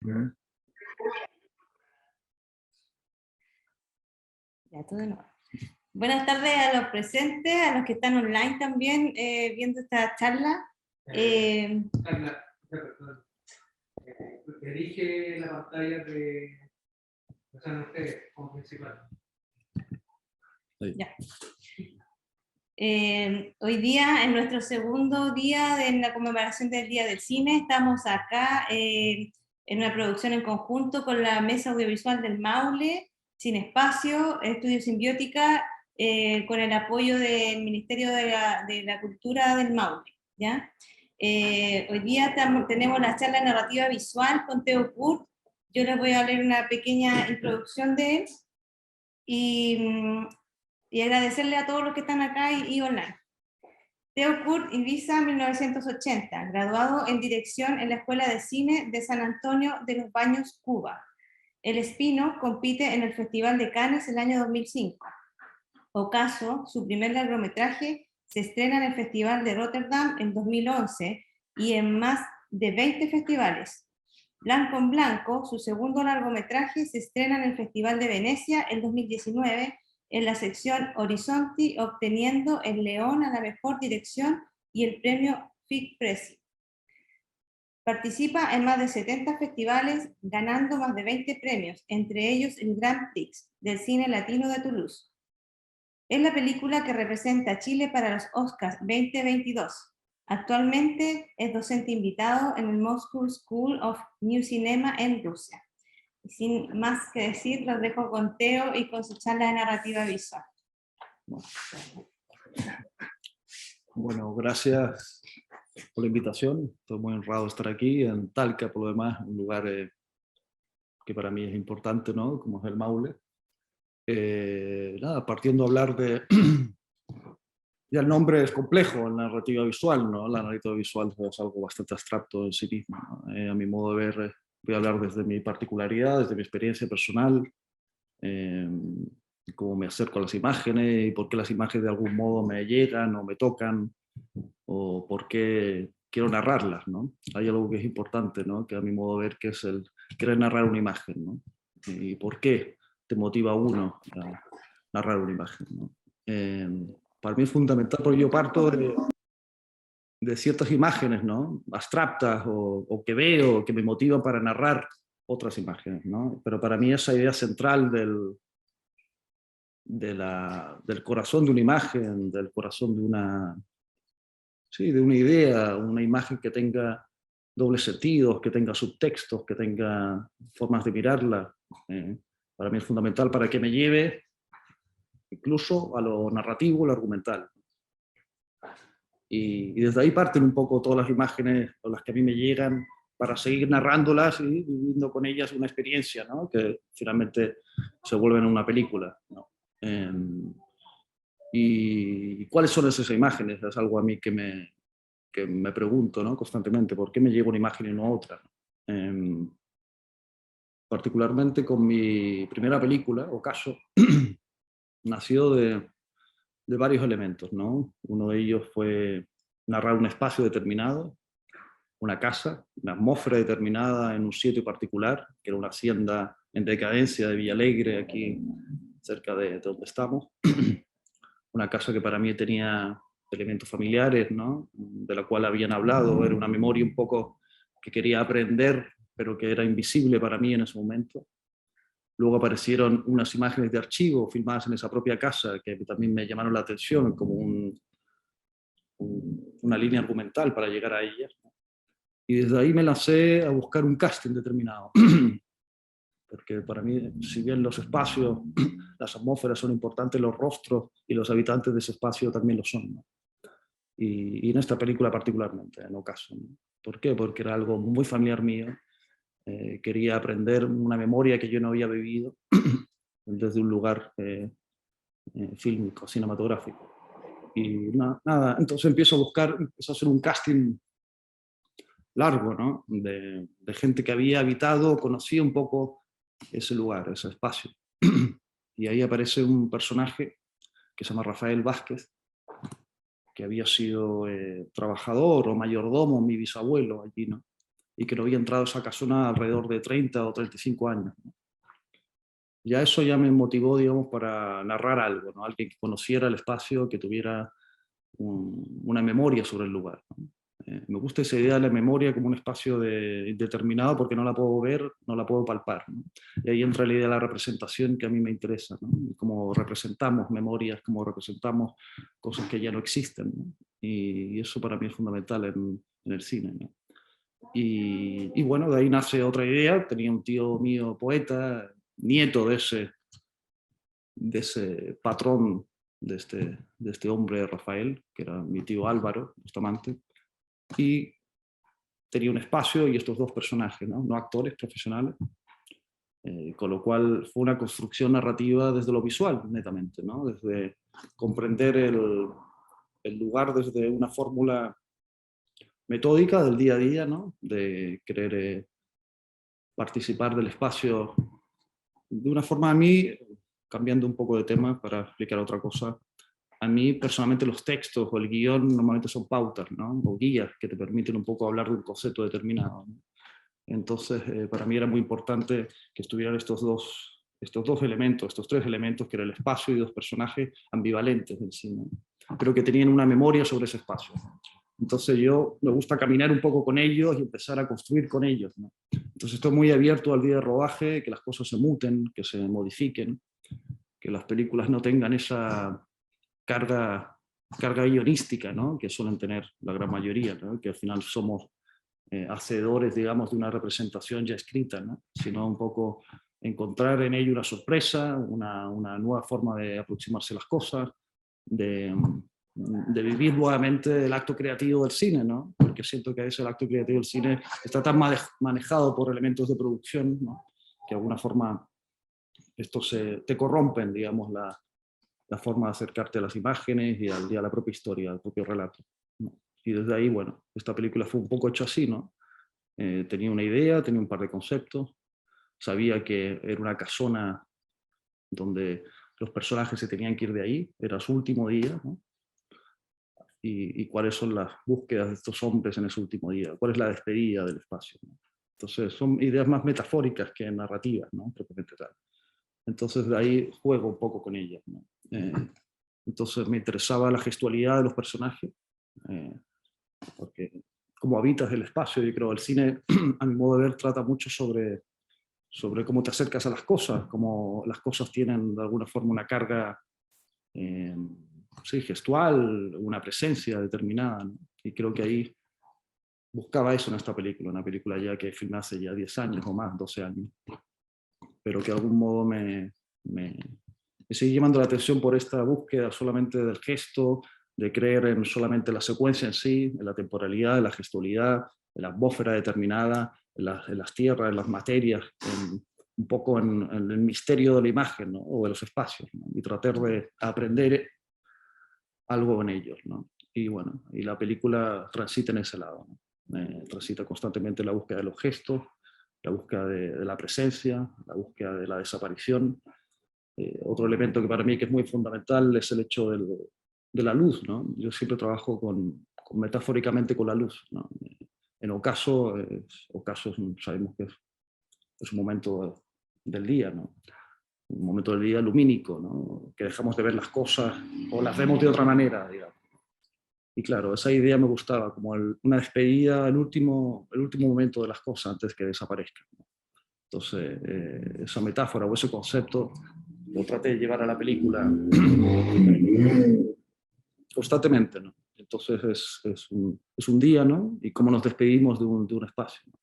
Ya, todo en orden. Buenas tardes a los presentes, a los que están online también viendo esta charla. Carla, elige la pantalla de... O sea, ustedes como principal. Ya. Hoy día, en nuestro segundo día de la conmemoración del Día del Cine, estamos acá en una producción en conjunto con la Mesa Audiovisual del Maule, Sin Espacio, Estudio Simbiótica, con el apoyo del Ministerio de la Cultura del Maule, ¿ya? Hoy día tenemos la charla narrativa visual con Theo Kurt. Yo les voy a leer una pequeña introducción de él y agradecerle a todos los que están acá y online. Theo Kurt, Ibiza, 1980, graduado en dirección en la Escuela de Cine de San Antonio de los Baños, Cuba. El Espino compite en el Festival de Cannes el año 2005. Ocaso, su primer largometraje, se estrena en el Festival de Rotterdam en 2011 y en más de 20 festivales. Blanco en Blanco, su segundo largometraje, se estrena en el Festival de Venecia en 2019 en la sección Horizonti, obteniendo el León a la mejor dirección y el premio FIC Presi. Participa en más de 70 festivales, ganando más de 20 premios, entre ellos el Grand Prix del Cine Latino de Toulouse. Es la película que representa a Chile para los Oscars 2022. Actualmente es docente invitado en el Moscow School of New Cinema en Rusia. Y sin más que decir, los dejo con Theo y con su charla de narrativa visual. Bueno, gracias por la invitación. Estoy muy honrado de estar aquí en Talca, por lo demás, un lugar que para mí es importante, ¿no? Como es el Maule. Nada, partiendo a hablar de... Ya el nombre es complejo, la narrativa visual, ¿no? La narrativa visual es algo bastante abstracto en sí mismo, ¿no? A mi modo de ver, voy a hablar desde mi particularidad, desde mi experiencia personal, cómo me acerco a las imágenes y por qué las imágenes de algún modo me llegan o me tocan, o por qué quiero narrarlas, ¿no? Hay algo que es importante, ¿no? Que a mi modo de ver, que es el querer narrar una imagen, ¿no? Y por qué te motiva a uno a narrar una imagen, ¿no? Para mí es fundamental porque yo parto de ciertas imágenes, ¿no? Abstractas o que veo, que me motivan para narrar otras imágenes, ¿no? Pero para mí esa idea central del corazón de una imagen, del corazón de una idea, una imagen que tenga dobles sentidos, que tenga subtextos, que tenga formas de mirarla, para mí es fundamental para que me lleve incluso a lo narrativo, lo argumental. Y desde ahí parten un poco todas las imágenes o las que a mí me llegan para seguir narrándolas y viviendo con ellas una experiencia, ¿no? Que finalmente se vuelve en una película, ¿no? ¿Y cuáles son esas imágenes? Es algo a mí que me pregunto, ¿no? Constantemente, ¿por qué me llevo una imagen y no otra? Particularmente con mi primera película, Ocaso, nació de varios elementos, ¿no? Uno de ellos fue narrar un espacio determinado, una casa, una atmósfera determinada en un sitio particular, que era una hacienda en decadencia de Villalegre, aquí cerca de donde estamos. Una casa que para mí tenía elementos familiares, ¿no? De la cual habían hablado, era una memoria un poco que quería aprender, pero que era invisible para mí en ese momento. Luego aparecieron unas imágenes de archivo filmadas en esa propia casa que también me llamaron la atención como una línea argumental para llegar a ellas. Y desde ahí me lancé a buscar un casting determinado. Porque para mí, si bien los espacios, las atmósferas son importantes, los rostros y los habitantes de ese espacio también lo son, ¿no? Y en esta película particularmente, en Ocaso, ¿no? ¿Por qué? Porque era algo muy familiar mío. Quería aprender una memoria que yo no había vivido desde un lugar fílmico, cinematográfico. Y nada, entonces empiezo a hacer un casting largo, ¿no? De gente que había habitado, conocía un poco ese lugar, ese espacio. Y ahí aparece un personaje que se llama Rafael Vázquez, que había sido trabajador o mayordomo, mi bisabuelo allí, ¿no? y que no había entrado a esa casona alrededor de 30 o 35 años, ¿no? Ya eso ya me motivó, digamos, para narrar algo, ¿no? Alguien que conociera el espacio, que tuviera una memoria sobre el lugar, ¿no? Me gusta esa idea de la memoria como un espacio indeterminado porque no la puedo ver, no la puedo palpar, ¿no? Y ahí entra la idea de la representación que a mí me interesa, ¿no? Cómo representamos memorias, cómo representamos cosas que ya no existen, ¿no? Y eso para mí es fundamental en el cine, ¿no? Y bueno, de ahí nace otra idea. Tenía un tío mío poeta, nieto de ese patrón de este hombre Rafael, que era mi tío Álvaro Bustamante, y tenía un espacio y estos dos personajes, ¿no? No actores profesionales, con lo cual fue una construcción narrativa desde lo visual, netamente, ¿no? Desde comprender el lugar desde una fórmula metódica del día a día, ¿no? De querer participar del espacio de una forma. A mí, cambiando un poco de tema para explicar otra cosa, a mí personalmente los textos o el guión normalmente son pautas, ¿no? O guías que te permiten un poco hablar de un concepto determinado, ¿no? Entonces, para mí era muy importante que estuvieran estos dos elementos, estos tres elementos, que era el espacio y dos personajes ambivalentes del cine, pero que tenían una memoria sobre ese espacio. Entonces yo me gusta caminar un poco con ellos y empezar a construir con ellos, ¿no? Entonces estoy muy abierto al día de rodaje, que las cosas se muten, que se modifiquen, que las películas no tengan esa carga guionística, ¿no? Que suelen tener la gran mayoría, ¿no? Que al final somos hacedores, digamos, de una representación ya escrita, ¿no? Sino un poco encontrar en ello una sorpresa, una nueva forma de aproximarse a las cosas, de vivir nuevamente el acto creativo del cine, ¿no? Porque siento que a veces el acto creativo del cine está tan manejado por elementos de producción, ¿no? Que de alguna forma estos te corrompen, digamos, la forma de acercarte a las imágenes y a la propia historia, al propio relato, ¿no? Y desde ahí, bueno, esta película fue un poco hecha así, ¿no? Tenía una idea, tenía un par de conceptos, sabía que era una casona donde los personajes se tenían que ir de ahí, era su último día, ¿no? Y cuáles son las búsquedas de estos hombres en ese último día, cuál es la despedida del espacio, ¿no? Entonces son ideas más metafóricas que narrativas, ¿no? Propiamente tal. Entonces de ahí juego un poco con ellas, ¿no? Entonces me interesaba la gestualidad de los personajes, porque como habitas el espacio, yo creo el cine, a mi modo de ver, trata mucho sobre cómo te acercas a las cosas, cómo las cosas tienen de alguna forma una carga sí, gestual, una presencia determinada, ¿no? Y creo que ahí buscaba eso en esta película, una película ya que filmé hace ya 10 años o más, 12 años, pero que de algún modo me sigue llamando la atención por esta búsqueda solamente del gesto, de creer en solamente la secuencia en sí, en la temporalidad, en la gestualidad, en la atmósfera determinada, en las tierras, en las materias, un poco en el misterio de la imagen, ¿no? O de los espacios, ¿no? Y tratar de aprender algo en ellos, ¿no? Y bueno, y la película transita en ese lado, ¿no? Transita constantemente la búsqueda de los gestos, la búsqueda de la presencia, la búsqueda de la desaparición. Otro elemento que para mí que es muy fundamental es el hecho de la luz, ¿no? Yo siempre trabajo metafóricamente con la luz, ¿no? En ocaso sabemos que es un momento del día, ¿no? Un momento del día lumínico, ¿no? Que dejamos de ver las cosas o las vemos de otra manera, digamos. Y claro, esa idea me gustaba, como una despedida, el último momento de las cosas antes que desaparezcan, ¿no? Entonces, esa metáfora o ese concepto lo traté de llevar a la película constantemente, ¿no? Entonces es un día, ¿no? Y cómo nos despedimos de un espacio, ¿no?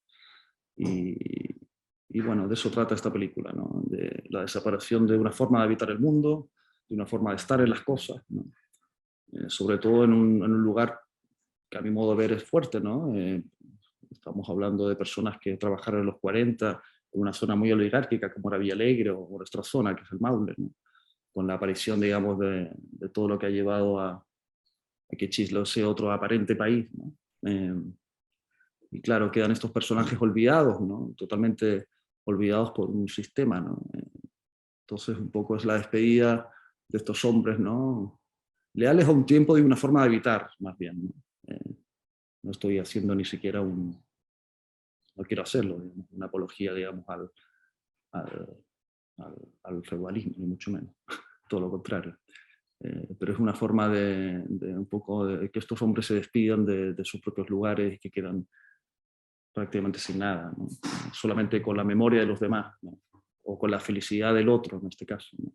Y bueno, de eso trata esta película, ¿no? De la desaparición de una forma de habitar el mundo, de una forma de estar en las cosas, ¿no? Sobre todo en un lugar que a mi modo de ver es fuerte, ¿no? Estamos hablando de personas que trabajaron en los 40 en una zona muy oligárquica como era Villalegre o nuestra zona, que es el Maule, ¿no? Con la aparición, digamos, de todo lo que ha llevado a que Chile sea otro aparente país, ¿no? Y claro, quedan estos personajes olvidados, ¿no? Totalmente olvidados por un sistema, ¿no? Entonces un poco es la despedida de estos hombres, ¿no? Leales a un tiempo y una forma de habitar, más bien, ¿no? No estoy haciendo ni siquiera no quiero hacerlo, digamos, una apología, digamos, al feudalismo, ni mucho menos, todo lo contrario. Pero es una forma de un poco de que estos hombres se despidan de sus propios lugares y que quedan prácticamente sin nada, ¿no? Solamente con la memoria de los demás, ¿no? O con la felicidad del otro en este caso, ¿no?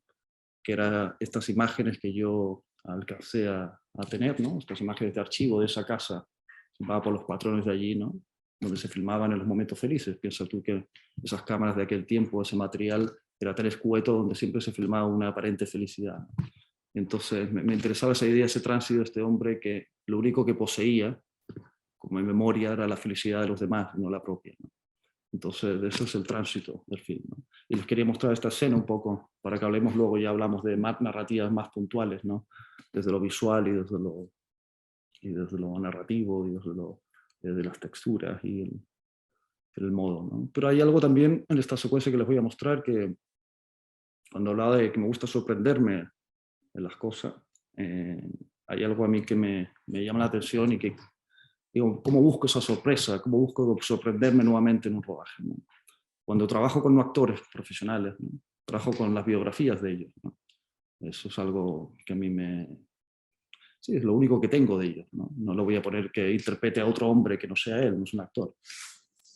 Que eran estas imágenes que yo alcancé a tener, ¿no? Estas imágenes de archivo de esa casa, filmada por los patrones de allí, ¿no? Donde se filmaban en los momentos felices. Piensa tú que esas cámaras de aquel tiempo, ese material, era tan escueto donde siempre se filmaba una aparente felicidad. Entonces me interesaba esa idea, ese tránsito de este hombre que lo único que poseía, como en memoria, era la felicidad de los demás, no la propia, ¿no? Entonces eso es el tránsito del film, ¿no? Y les quería mostrar esta escena un poco, para que hablemos luego, ya hablamos de narrativas más puntuales, ¿no? Desde lo visual y desde lo narrativo y desde las texturas y el modo, ¿no? Pero hay algo también en esta secuencia que les voy a mostrar, que cuando hablaba de que me gusta sorprenderme en las cosas, hay algo a mí que me llama la atención y que digo, ¿cómo busco esa sorpresa? ¿Cómo busco sorprenderme nuevamente en un rodaje, ¿no? Cuando trabajo con actores profesionales, ¿no? Trabajo con las biografías de ellos, ¿no? Eso es algo que a mí sí, es lo único que tengo de ellos, ¿no? No lo voy a poner que interprete a otro hombre que no sea él, no es un actor.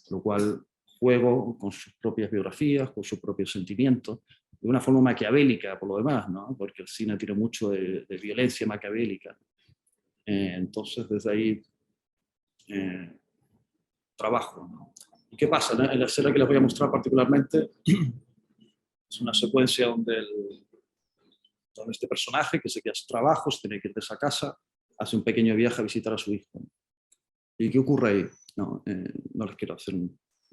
Lo cual juego con sus propias biografías, con sus propios sentimientos, de una forma maquiavélica por lo demás, ¿no? Porque el cine tiene mucho de violencia maquiavélica. Entonces desde ahí trabajo, ¿no? ¿Y qué pasa? En la escena que les voy a mostrar particularmente es una secuencia donde este personaje, que se queda a su trabajo, se tiene que ir de esa casa, hace un pequeño viaje a visitar a su hijo. ¿Y qué ocurre ahí? No, no les quiero hacer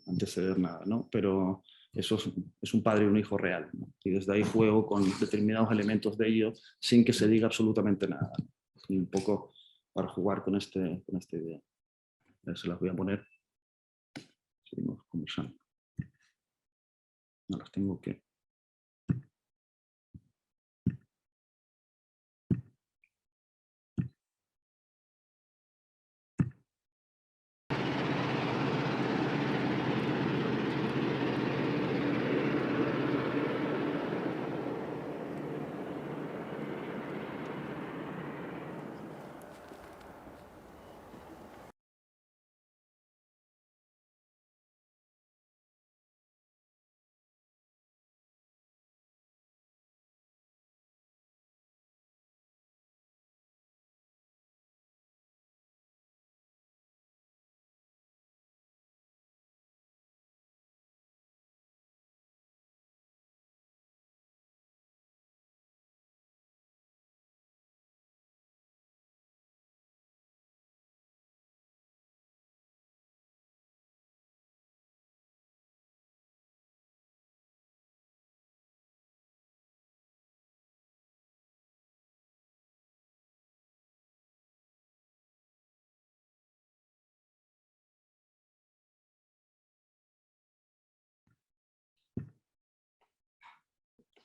anteceder nada, ¿no? Pero eso es un padre y un hijo real, ¿no? Y desde ahí juego con determinados elementos de ellos sin que se diga absolutamente nada, ¿no? Y un poco para jugar con esta idea. Se las voy a poner. Seguimos conversando. No las tengo que...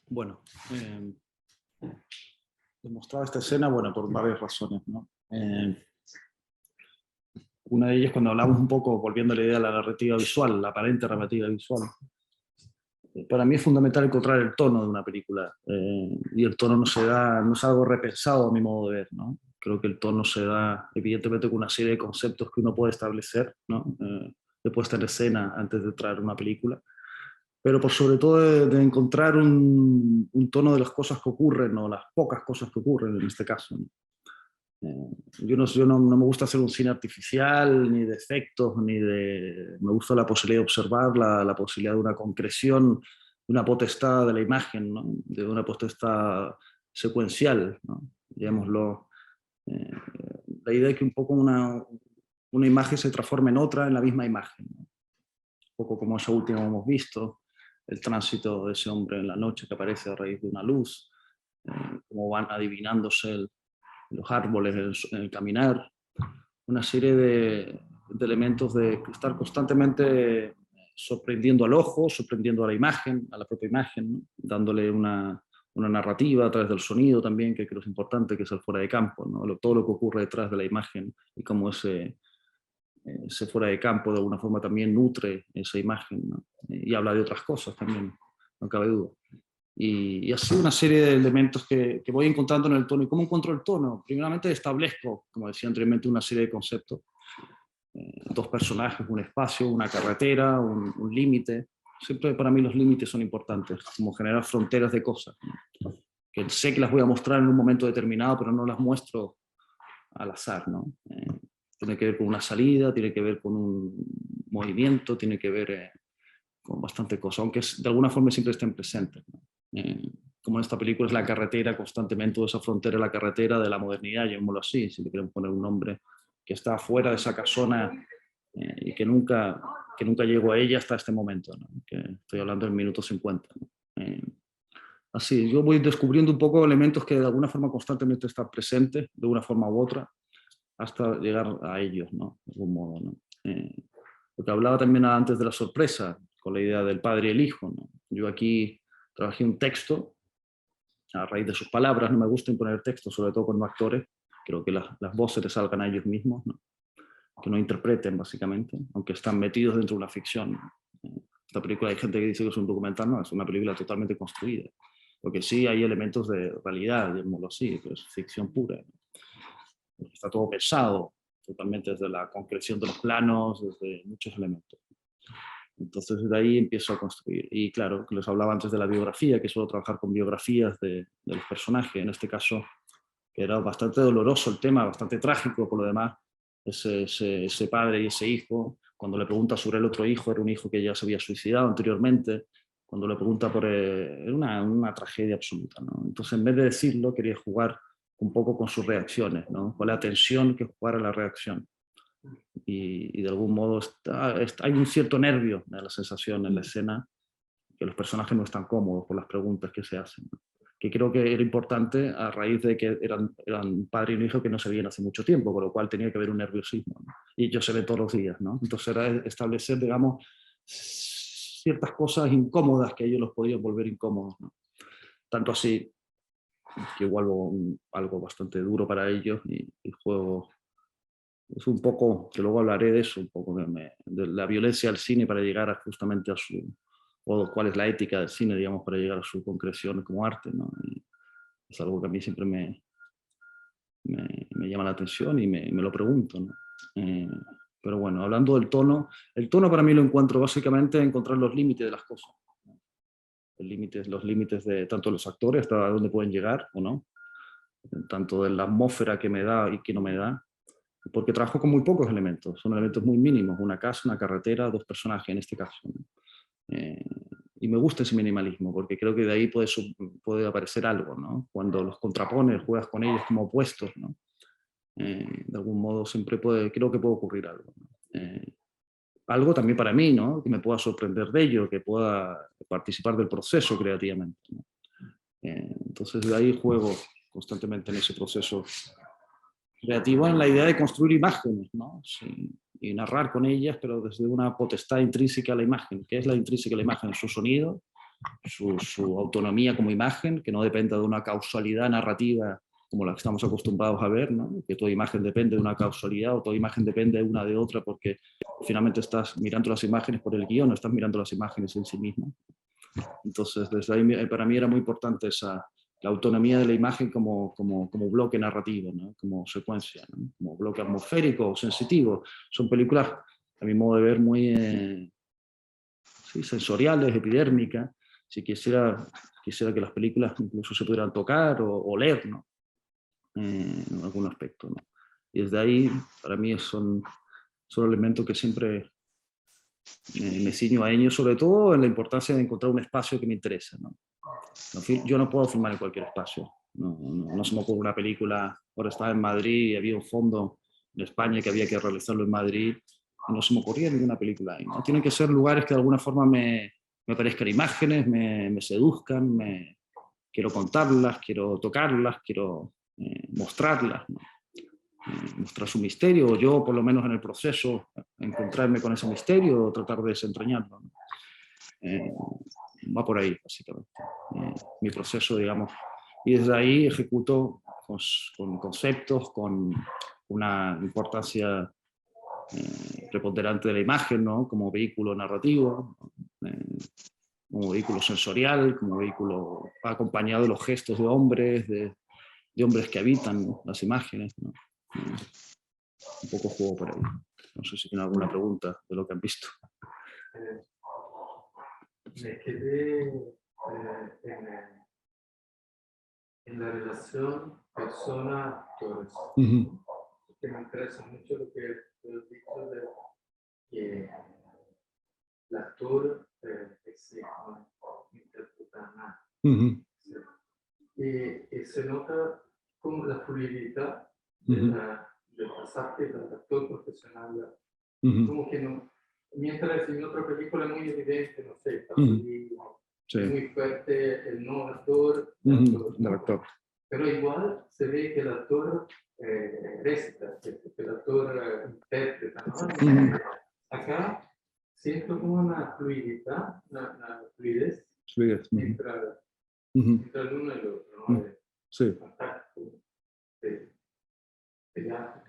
Bueno, he mostrado esta escena, bueno, por varias razones, ¿no? Una de ellas, cuando hablamos un poco, volviendo a la idea de la narrativa visual, la aparente narrativa visual, para mí es fundamental encontrar el tono de una película, y el tono no es algo repensado a mi modo de ver, ¿no? Creo que el tono se da, evidentemente, con una serie de conceptos que uno puede establecer, ¿no? De puesta en escena antes de traer una película, pero por sobre todo de encontrar un tono de las cosas que ocurren, o las pocas cosas que ocurren en este caso, ¿no? Yo no me gusta hacer un cine artificial, ni de efectos, me gusta la posibilidad de observar, la posibilidad de una concreción, de una potestad de la imagen, ¿no? De una potestad secuencial, ¿no? Digámoslo. La idea es que un poco una imagen se transforme en otra en la misma imagen, ¿no? Un poco como esa última hemos visto, el tránsito de ese hombre en la noche que aparece a raíz de una luz, cómo van adivinándose los árboles en el caminar, una serie de elementos de estar constantemente sorprendiendo al ojo, sorprendiendo a la imagen, a la propia imagen, ¿no? Dándole una narrativa a través del sonido también, que creo es importante, que es el fuera de campo, ¿no? Todo lo que ocurre detrás de la imagen y cómo ese ese fuera de campo de alguna forma también nutre esa imagen, ¿no? Y habla de otras cosas también, no cabe duda. Y así una serie de elementos que voy encontrando en el tono. ¿Y cómo encuentro el tono? Primeramente establezco, como decía anteriormente, una serie de conceptos. Dos personajes, un espacio, una carretera, un límite. Siempre para mí los límites son importantes, como generar fronteras de cosas, ¿no? Que sé que las voy a mostrar en un momento determinado, pero no las muestro al azar, ¿no? Tiene que ver con una salida, tiene que ver con un movimiento, tiene que ver con bastante cosas, aunque de alguna forma siempre estén presentes, ¿no? Como en esta película es la carretera constantemente, toda esa frontera, la carretera de la modernidad, llamémoslo así, si le queremos poner un nombre, que está fuera de esa casona y que nunca llegó a ella hasta este momento, ¿no? Que estoy hablando del minuto 50, ¿no? Así, yo voy descubriendo un poco elementos que de alguna forma constantemente están presentes, de una forma u otra, hasta llegar a ellos, ¿no? De algún modo, ¿no? Lo que hablaba también antes de la sorpresa, con la idea del padre y el hijo, ¿no? Yo aquí trabajé un texto a raíz de sus palabras, no me gusta imponer textos, sobre todo con actores, creo que las voces les salgan a ellos mismos, ¿no? Que no interpreten básicamente, aunque están metidos dentro de una ficción. Esta película hay gente que dice que es un documental, no, es una película totalmente construida, porque sí hay elementos de realidad, digámoslo así, pero es ficción pura, ¿no? Está todo pensado, totalmente desde la concreción de los planos, desde muchos elementos. Entonces de ahí empiezo a construir. Y claro, les hablaba antes de la biografía, que suelo trabajar con biografías de los personajes, en este caso, que era bastante doloroso el tema, bastante trágico por lo demás, ese padre y ese hijo, cuando le pregunta sobre el otro hijo, era un hijo que ya se había suicidado anteriormente, cuando le pregunta por... era una tragedia absoluta, ¿no? Entonces en vez de decirlo, quería jugar un poco con sus reacciones, ¿no? Con la tensión que jugara la reacción. Y de algún modo hay un cierto nervio de la sensación en la escena, que los personajes no están cómodos por las preguntas que se hacen, ¿no? Que creo que era importante a raíz de que eran padre y un hijo que no se veían hace mucho tiempo, con lo cual tenía que haber un nerviosismo, ¿no? Y ellos se ven todos los días, ¿no? Entonces era establecer, digamos, ciertas cosas incómodas que ellos los podían volver incómodos, ¿no? Tanto así que igual algo bastante duro para ellos y el juego es un poco, que luego hablaré de eso, un poco de la violencia del cine para llegar justamente a su, o cuál es la ética del cine, digamos, para llegar a su concreción como arte, ¿no? Y es algo que a mí siempre me llama la atención y me lo pregunto, ¿no? Pero bueno, hablando del tono, el tono para mí lo encuentro básicamente en encontrar los límites de las cosas, ¿no? Los límites de tanto los actores, hasta dónde pueden llegar o no, tanto de la atmósfera que me da y que no me da, porque trabajo con muy pocos elementos, son elementos muy mínimos, una casa, una carretera, dos personajes en este caso, ¿no? Y me gusta ese minimalismo, porque creo que de ahí puede aparecer algo, ¿no? Cuando los contrapones, juegas con ellos como opuestos, ¿no? De algún modo siempre creo que puede ocurrir algo, ¿no? Algo también para mí, ¿no? Que me pueda sorprender de ello, que pueda participar del proceso creativamente, ¿no? Entonces de ahí juego constantemente en ese proceso creativo, en la idea de construir imágenes, ¿no? Sí, y narrar con ellas, pero desde una potestad intrínseca a la imagen. ¿Qué es la intrínseca a la imagen? Su sonido, su autonomía como imagen, que no dependa de una causalidad narrativa como la que estamos acostumbrados a ver, ¿no? Que toda imagen depende de una causalidad o toda imagen depende de una de otra, porque finalmente estás mirando las imágenes por el guión, no estás mirando las imágenes en sí mismas. Entonces, desde ahí para mí era muy importante la autonomía de la imagen como bloque narrativo, ¿no? Como secuencia, ¿no? Como bloque atmosférico o sensitivo. Son películas, a mi modo de ver, muy sí, sensoriales, epidérmicas. Si quisiera que las películas incluso se pudieran tocar o oler, ¿no? En algún aspecto, ¿no? Y desde ahí, para mí, son elementos que siempre me ciño a ellos, sobre todo en la importancia de encontrar un espacio que me interese, ¿no? Yo no puedo filmar en cualquier espacio. No se me ocurre una película. Ahora estaba en Madrid y había un fondo en España que había que realizarlo en Madrid. No se me ocurría ninguna película ahí, ¿no? Tienen que ser lugares que de alguna forma me parezcan imágenes, me seduzcan, quiero contarlas, quiero tocarlas, quiero mostrarlas, ¿no? Mostrar su misterio, o yo por lo menos en el proceso encontrarme con ese misterio o tratar de desentrañarlo, ¿no? Va por ahí, básicamente. Mi proceso, digamos. Y desde ahí ejecuto con conceptos, con una importancia preponderante de la imagen, ¿no? Como vehículo narrativo, como vehículo sensorial, como vehículo acompañado de los gestos de hombres, de hombres que habitan las imágenes, ¿no? Un poco juego por ahí. No sé si tienen alguna pregunta de lo que han visto. Me quedé en la relación persona-actores. Que me interesa mucho lo que has dicho de que el actor no interpreta nada. Y se nota como la fluididad del pasaje del actor profesional. Como que no, mientras en otra película es muy evidente, no sé, Sí. muy fuerte el no actor, El actor. pero igual se ve que el actor recita, que el actor interpreta, ¿no? Acá siento como una fluididad, una fluidez entre el uno y el otro, ¿no? Sí. Fantástico. Te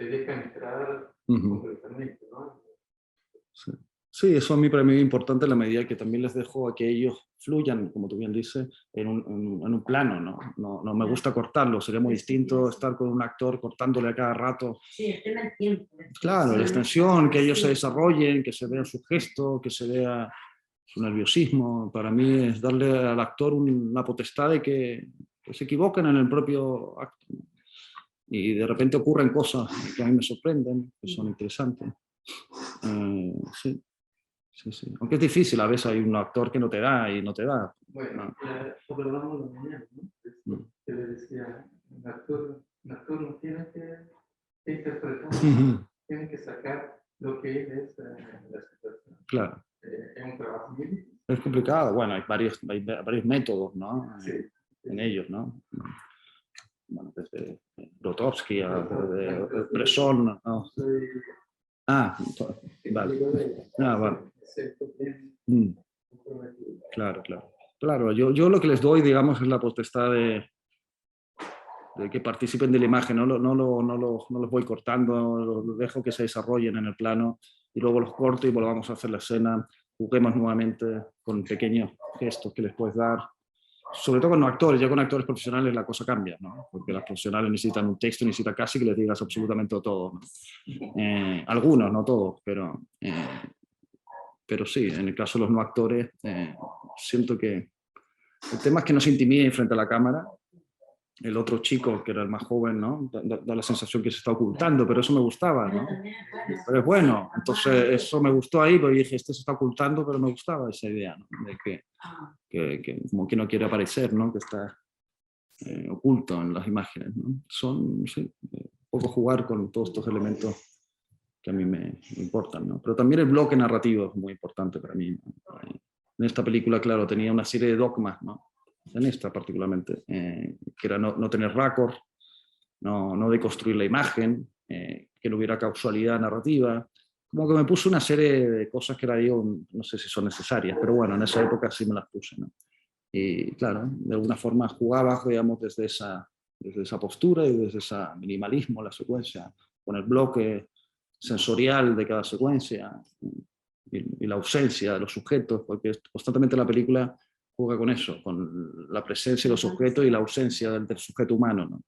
deja entrar completamente, ¿no? Sí. Sí, eso a mí para mí es importante en la medida que también les dejo a que ellos fluyan, como tú bien dices, en un plano, ¿no? No me gusta cortarlo, sería muy distinto estar con un actor cortándole a cada rato. Sí, el tema del tiempo. Claro, la extensión, que ellos se desarrollen, que se vea su gesto, que se vea su nerviosismo. Para mí es darle al actor una potestad de que se equivoquen en el propio acto. Y de repente ocurren cosas que a mí me sorprenden, que son interesantes. Sí. Sí. Aunque es difícil, a veces hay un actor que no te da y no te da. Bueno, hablamos de mañana, ¿no? Que le decía, un actor no tiene que interpretar, tiene que sacar lo que es la situación. Claro. Es un trabajo muy difícil. Es complicado, bueno, hay varios métodos, ¿no? Sí. En ellos, ¿no? Bueno, desde Grotowski a Bresson, ¿no? Vale. Vale. Claro. Yo lo que les doy, digamos, es la potestad de que participen de la imagen, no los voy cortando, los dejo que se desarrollen en el plano y luego los corto y volvamos a hacer la escena, juguemos nuevamente con pequeños gestos que les puedes dar. Sobre todo con los actores, ya con actores profesionales la cosa cambia, ¿no? Porque los profesionales necesitan un texto, necesitan casi que les digas absolutamente todo, ¿no? Algunos, no todos, pero sí, en el caso de los no actores, siento que el tema es que no se intimiden frente a la cámara. El otro chico, que era el más joven, ¿no? Da la sensación que se está ocultando, pero eso me gustaba, ¿no? Pero es bueno, entonces eso me gustó ahí, porque dije, este se está ocultando, pero me gustaba esa idea, ¿no? De que como que no quiere aparecer, ¿no? Que está oculto en las imágenes, ¿no? Sí, un poco jugar con todos estos elementos que a mí me importan, ¿no? Pero también el bloque narrativo es muy importante para mí, ¿no? En esta película, claro, tenía una serie de dogmas, ¿no? En esta particularmente, que era no tener raccord, no deconstruir la imagen, que no hubiera causalidad narrativa. Como que me puse una serie de cosas que ahora digo, no sé si son necesarias, pero bueno, en esa época sí me las puse, ¿no? Y claro, de alguna forma jugaba, digamos, desde esa postura y desde ese minimalismo, la secuencia, con el bloque sensorial de cada secuencia y la ausencia de los sujetos, porque constantemente la película juega con eso, con la presencia de los sujetos y la ausencia del sujeto humano, ¿no?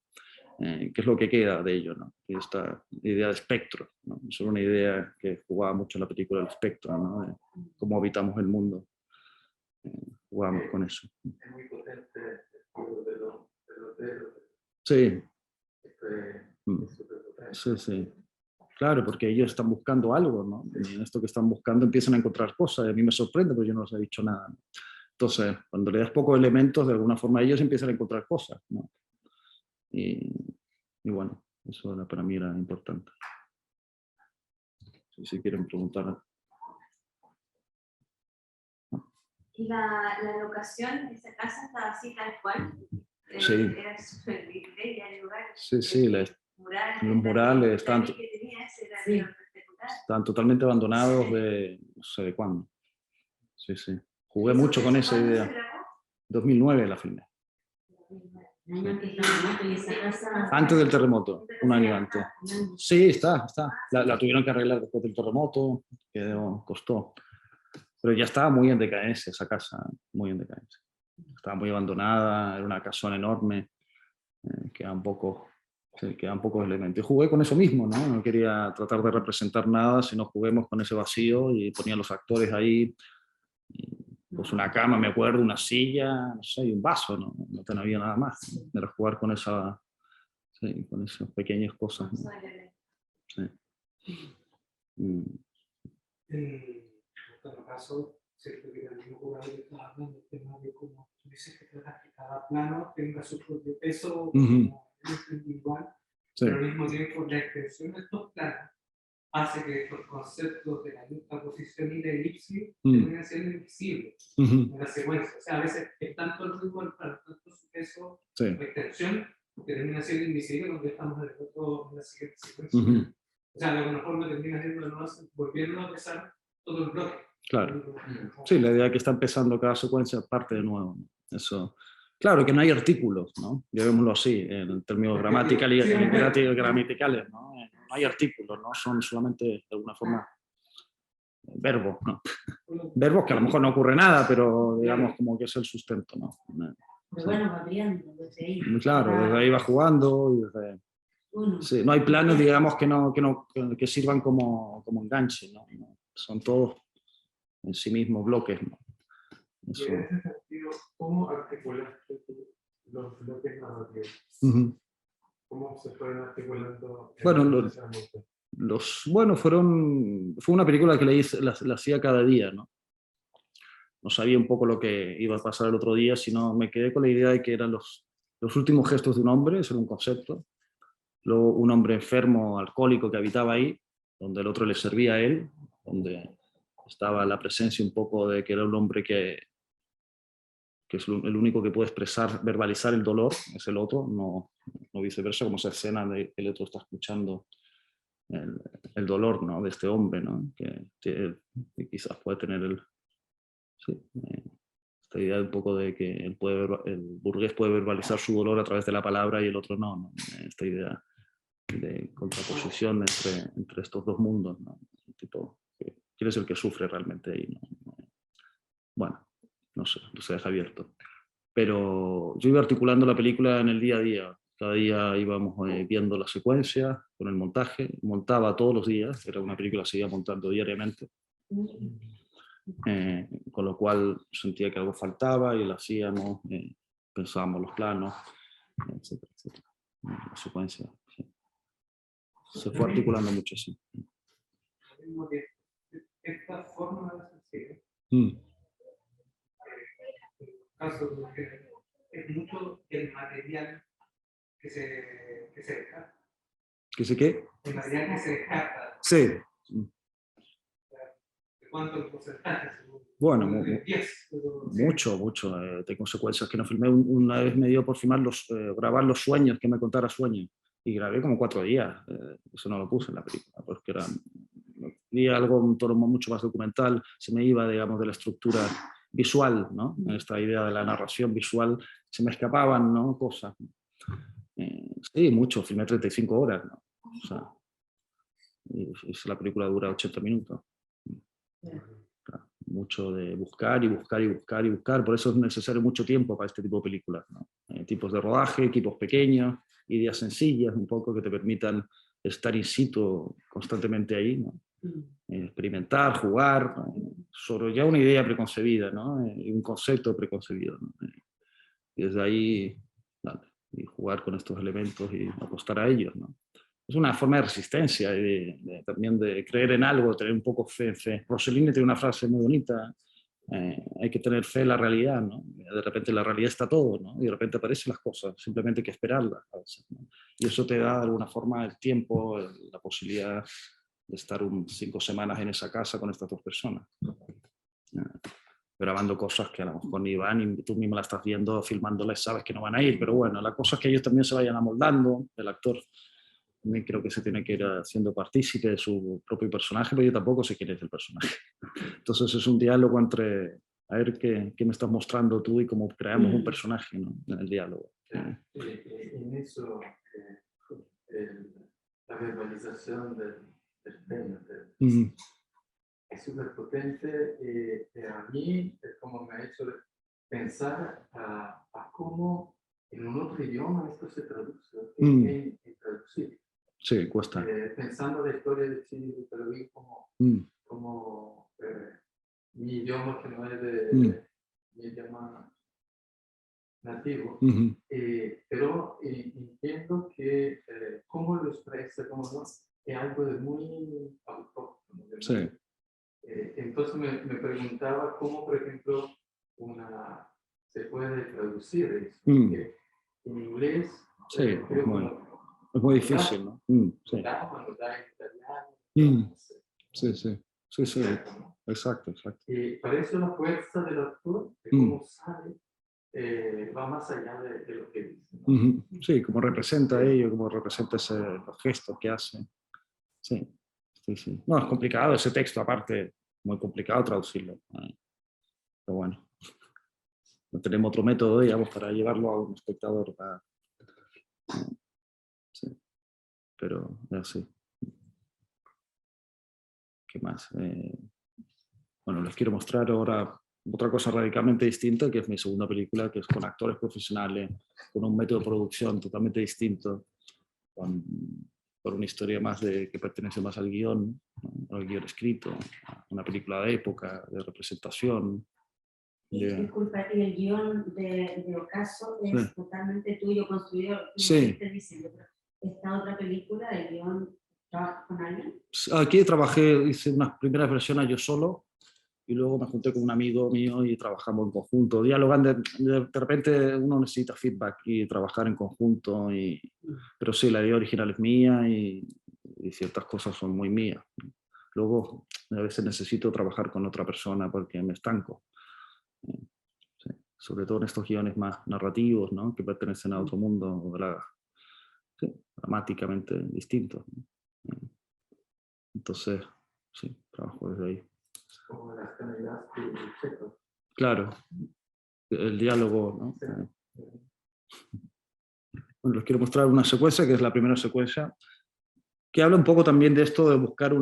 Que es lo que queda de ello, ¿no? Y esta idea de espectro, ¿no? Es una idea que jugaba mucho en la película del espectro, ¿no? De cómo habitamos el mundo. Jugamos con eso. Es muy potente el juego de los dedos. Sí. Sí. Sí. Claro, porque ellos están buscando algo, ¿no? Y en esto que están buscando empiezan a encontrar cosas. Y a mí me sorprende porque yo no les he dicho nada, ¿no? Entonces, cuando le das pocos elementos, de alguna forma ellos empiezan a encontrar cosas, ¿no? Y bueno, eso para mí era importante. Si quieren preguntar. ¿Y la locación, esa casa estaba así tal cual? Sí. Era súper libre el lugar. Sí, los murales están totalmente abandonados de no sé de cuándo. Sí. Jugué mucho con esa idea. 2009 la filmé. El año antes del terremoto y esa casa... Antes del terremoto, un año antes. Sí, está. La tuvieron que arreglar después del terremoto, que costó. Pero ya estaba muy en decadencia esa casa, muy en decadencia. Estaba muy abandonada, era una casona enorme, quedaban pocos elementos. Y jugué con eso mismo, ¿no? No quería tratar de representar nada, sino juguemos con ese vacío y ponía los actores ahí. Pues una cama, me acuerdo, una silla, no sé, y un vaso, no había nada más. Era jugar con esas pequeñas cosas, ¿no? Sí. En todo caso, cierto que en el mismo jugador que estás hablando, el tema de cómo tú dices que tratas que cada plano tenga su propio peso, como individual, Sí. pero al mismo tiempo la extensión de estos planos hace que estos conceptos de la juxtaposición y la elipsis terminen siendo invisibles en la secuencia. O sea, a veces es tanto el ritmo del plano, tanto su peso, la extensión, que termina siendo invisible cuando estamos en la siguiente secuencia. O sea, de alguna forma termina siendo volviendo a pesar todo el bloque. Claro. Sí, la idea que está empezando cada secuencia parte de nuevo, ¿no? Eso. Claro que no hay artículos, ¿no? Llevémoslo así, en términos gramaticales, ¿no? No hay artículos, ¿no? Son solamente, de alguna forma, verbos, ¿no? Verbos que a lo mejor no ocurre nada, pero digamos como que es el sustento, ¿no? Pero bueno, va variando desde ahí. Claro, desde ahí va jugando y desde... Sí, no hay planos, digamos, que sirvan como enganche, ¿no? Son todos en sí mismos bloques, ¿no? Y en ese sentido, ¿cómo articulaste los bloques narrativos? ¿Cómo se fueron articulando? Bueno, fue una película que la hacía cada día, ¿no? No sabía un poco lo que iba a pasar el otro día, sino me quedé con la idea de que eran los últimos gestos de un hombre, ese era un concepto. Luego un hombre enfermo, alcohólico que habitaba ahí, donde el otro le servía a él, donde estaba la presencia un poco de que era un hombre que es el único que puede expresar, verbalizar el dolor, es el otro, no viceversa, como esa escena de que el otro está escuchando el dolor, ¿no? De este hombre, ¿no? Que quizás puede tener esta idea un poco de que el burgués puede verbalizar su dolor a través de la palabra y el otro no. Esta idea de contraposición entre estos dos mundos, ¿no? Tipo, ¿quién es el que sufre realmente ahí, ¿no? Bueno, no sé, se deja abierto. Pero yo iba articulando la película en el día a día. Cada día íbamos viendo la secuencia con el montaje. Montaba todos los días, era una película que se iba montando diariamente. Con lo cual sentía que algo faltaba y lo hacíamos, pensábamos los planos, etcétera, etcétera. La secuencia se fue articulando mucho así. Esta forma de hacer cine, caso es mucho el material que se descarta. ¿Qué sé qué? El material que se descarta. Sí. ¿De cuánto el porcentaje? Bueno, mucho. Tengo secuencias que no filmé. Una vez me dio por filmar grabar los sueños, que me contara sueños. Y grabé como 4 días. Eso no lo puse en la película, porque vi algo un tono mucho más documental. Se me iba, digamos, de la estructura visual, ¿no? Esta idea de la narración visual, se me escapaban, ¿no? Cosas. Sí, mucho. Filmé 35 horas, ¿no? O sea, la película dura 80 minutos. Mucho de buscar y buscar y buscar y buscar, por eso es necesario mucho tiempo para este tipo de películas, ¿no? Tipos de rodaje, equipos pequeños, ideas sencillas un poco que te permitan estar in situ constantemente ahí, ¿no? Experimentar, jugar, sobre ya una idea preconcebida, ¿no? Y un concepto preconcebido, ¿no? Y desde ahí y jugar con estos elementos y apostar a ellos, ¿no? Es una forma de resistencia y también de creer en algo, tener un poco fe. Rossellini tiene una frase muy bonita, hay que tener fe en la realidad, ¿no? De repente la realidad está todo, ¿no? Y de repente aparecen las cosas, simplemente hay que esperarlas a veces, ¿no? Y eso te da de alguna forma el tiempo, la posibilidad de estar 5 semanas en esa casa con estas 2 personas, grabando cosas que a lo mejor ni van y tú mismo la estás viendo, filmándolas, sabes que no van a ir, pero bueno, la cosa es que ellos también se vayan amoldando, el actor también creo que se tiene que ir haciendo partícipe de su propio personaje, pero yo tampoco sé quién es el personaje. Entonces es un diálogo entre, a ver qué me estás mostrando tú y cómo creamos un personaje, ¿no? En el diálogo. En eso, la verbalización del pene es súper potente y a mí es como me ha hecho pensar a cómo en un otro idioma esto se traduce, es intraducible. Sí, cuesta. Pensando la historia de Chile, pero vi como mi idioma que no es de mi idioma nativo, pero entiendo que cómo lo expresa, cómo no, es algo de muy autóctono. Sí. Entonces me preguntaba cómo, por ejemplo, se puede traducir eso. Porque en inglés, sí, creo es muy difícil, ¿no? Sí. Cuando da en italiano. Sí, sí. Sí, sí. Exacto, exacto. Y para eso la fuerza del actor, de cómo sale, va más allá de lo que dice, ¿no? Sí, como representa ello, como representa los gestos que hace. Sí, sí, sí. No, es complicado ese texto, aparte, muy complicado traducirlo. Pero bueno, no tenemos otro método, digamos, para llevarlo a un espectador. Sí, pero así. ¿Qué más? Bueno, les quiero mostrar ahora otra cosa radicalmente distinta, que es mi segunda película, que es con actores profesionales, con un método de producción totalmente distinto, con una historia más que pertenece más al guión, ¿no? Al guión escrito, una película de época, de representación. Disculpa, y el guión de Ocaso es totalmente tuyo, construido. Sí. Esta otra película, el guión, ¿trabajas con alguien? Aquí hice unas primeras versiones yo solo, y luego me junté con un amigo mío y trabajamos en conjunto, dialogando. De repente uno necesita feedback y trabajar en conjunto, pero sí, la idea original es mía y ciertas cosas son muy mías. Luego a veces necesito trabajar con otra persona porque me estanco. Sí. Sobre todo en estos guiones más narrativos, ¿no? Que pertenecen a otro mundo dramáticamente distintos, ¿no? Entonces, sí, trabajo desde ahí. Como las canallas de Checo. Claro, el diálogo, ¿no? Bueno, les quiero mostrar una secuencia, que es la primera secuencia, que habla un poco también de esto de buscar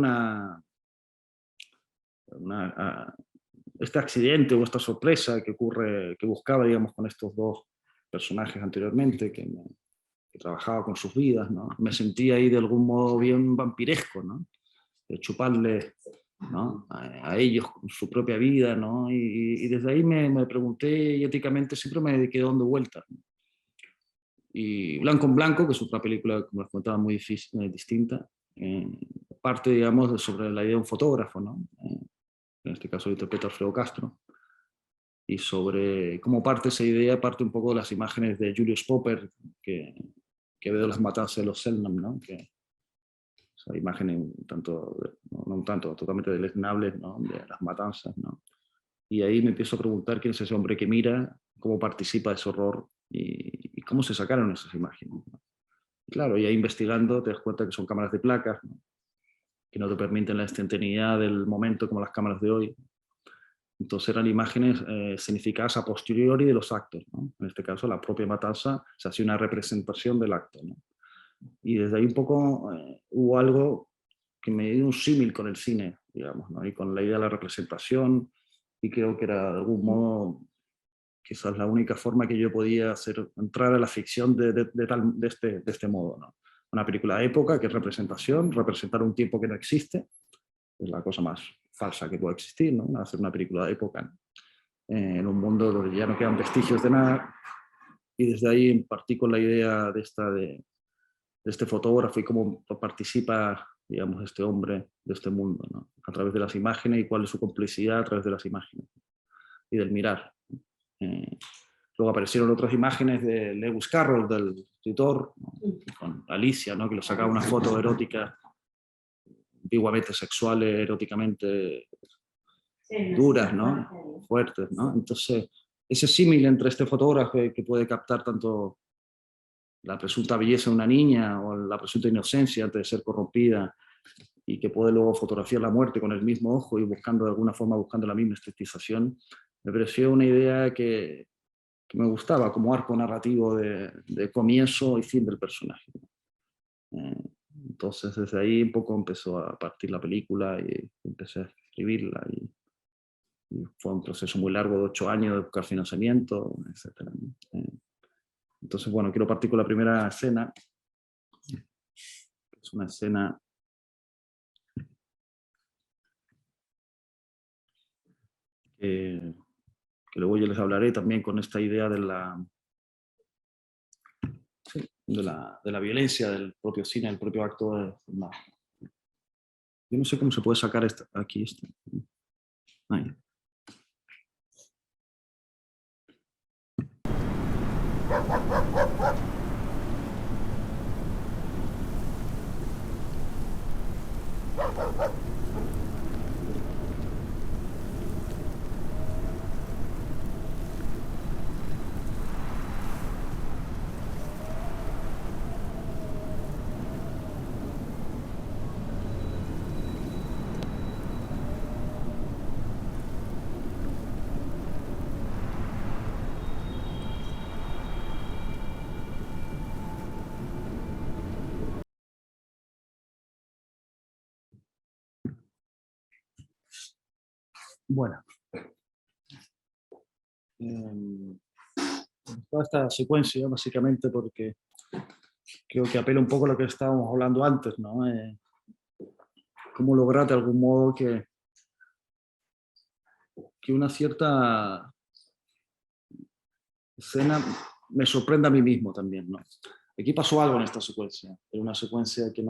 este accidente o esta sorpresa que buscaba, digamos, con estos dos personajes anteriormente, que trabajaba con sus vidas, ¿no? Me sentía ahí de algún modo bien vampiresco, ¿no? De chuparle, ¿no? a ellos con su propia vida, ¿no? Y desde ahí me pregunté, y éticamente siempre me quedé dando vueltas, ¿no? Y Blanco en Blanco, que es otra película, como les contaba, muy distinta, parte, digamos, sobre la idea de un fotógrafo, ¿no? En este caso lo interpreta Alfredo Castro, y sobre cómo parte esa idea, parte un poco de las imágenes de Julius Popper, que ve de las matanzas de los Selknam, ¿no? Esa imagen no un tanto, totalmente deleznables, ¿no? De las matanzas, ¿no? Y ahí me empiezo a preguntar quién es ese hombre que mira, cómo participa de ese horror y cómo se sacaron esas imágenes, ¿no? Y claro, y ahí investigando te das cuenta que son cámaras de placas, ¿no? Que no te permiten la instantaneidad del momento como las cámaras de hoy. Entonces eran imágenes significadas a posteriori de los actos, ¿no? En este caso, la propia matanza se hacía una representación del acto, ¿no? Y desde ahí un poco hubo algo que me dio un símil con el cine, digamos, ¿no? Y con la idea de la representación, y creo que era de algún modo quizás la única forma que yo podía entrar a la ficción de este modo, ¿no? Una película de época que es representación, representar un tiempo que no existe, es la cosa más falsa que puede existir, ¿no? Hacer una película de época, ¿no? En un mundo donde ya no quedan vestigios de nada, y desde ahí partí con la idea de este fotógrafo y cómo participa, digamos, este hombre de este mundo, ¿no? A través de las imágenes, y cuál es su complicidad a través de las imágenes y del mirar. Luego aparecieron otras imágenes de Lewis Carroll, del escritor, ¿no? Con Alicia, ¿no? Que lo sacaba una foto erótica, ambiguamente sexuales, eróticamente duras, ¿no? Fuertes, ¿no? Entonces, ese símil entre este fotógrafo que puede captar tanto la presunta belleza de una niña o la presunta inocencia antes de ser corrompida, y que puede luego fotografiar la muerte con el mismo ojo y buscando de alguna forma la misma estetización, me pareció una idea que que me gustaba como arco narrativo de comienzo y fin del personaje. Entonces desde ahí un poco empezó a partir la película y empecé a escribirla y fue un proceso muy largo de 8 años de buscar financiamiento, etc. Entonces, bueno, quiero partir con la primera escena. Es una escena que luego yo les hablaré también con esta idea de la violencia del propio cine, del propio acto de filmar. Yo no sé cómo se puede sacar aquí esto. Ahí. Bueno, toda esta secuencia básicamente porque creo que apela un poco a lo que estábamos hablando antes, ¿no? Cómo lograr de algún modo que una cierta escena me sorprenda a mí mismo también, ¿no? Aquí pasó algo en esta secuencia, era una secuencia que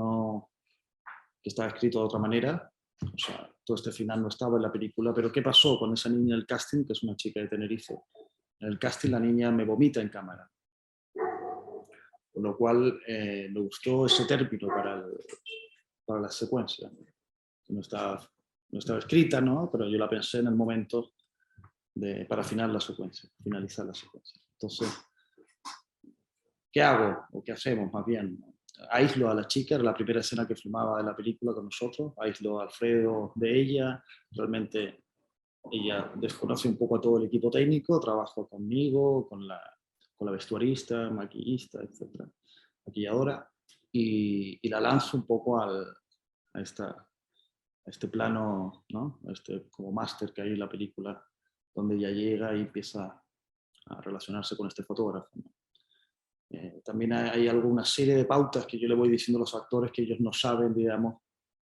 estaba escrito de otra manera, o sea, todo este final no estaba en la película, pero ¿qué pasó con esa niña del casting, que es una chica de Tenerife? En el casting la niña me vomita en cámara, con lo cual me gustó ese término para la secuencia. No estaba escrita, ¿no? Pero yo la pensé en el momento para finalizar la secuencia. Entonces, ¿qué hago? ¿O qué hacemos más bien? Aíslo a la chica, era la primera escena que filmaba de la película con nosotros, aíslo a Alfredo de ella, realmente ella desconoce un poco a todo el equipo técnico, trabajo conmigo, con la vestuarista, maquillista, etc., maquilladora, y la lanzo un poco a este plano, ¿no? Como máster que hay en la película, donde ella llega y empieza a relacionarse con este fotógrafo, ¿no? También hay alguna serie de pautas que yo le voy diciendo a los actores que ellos no saben, digamos,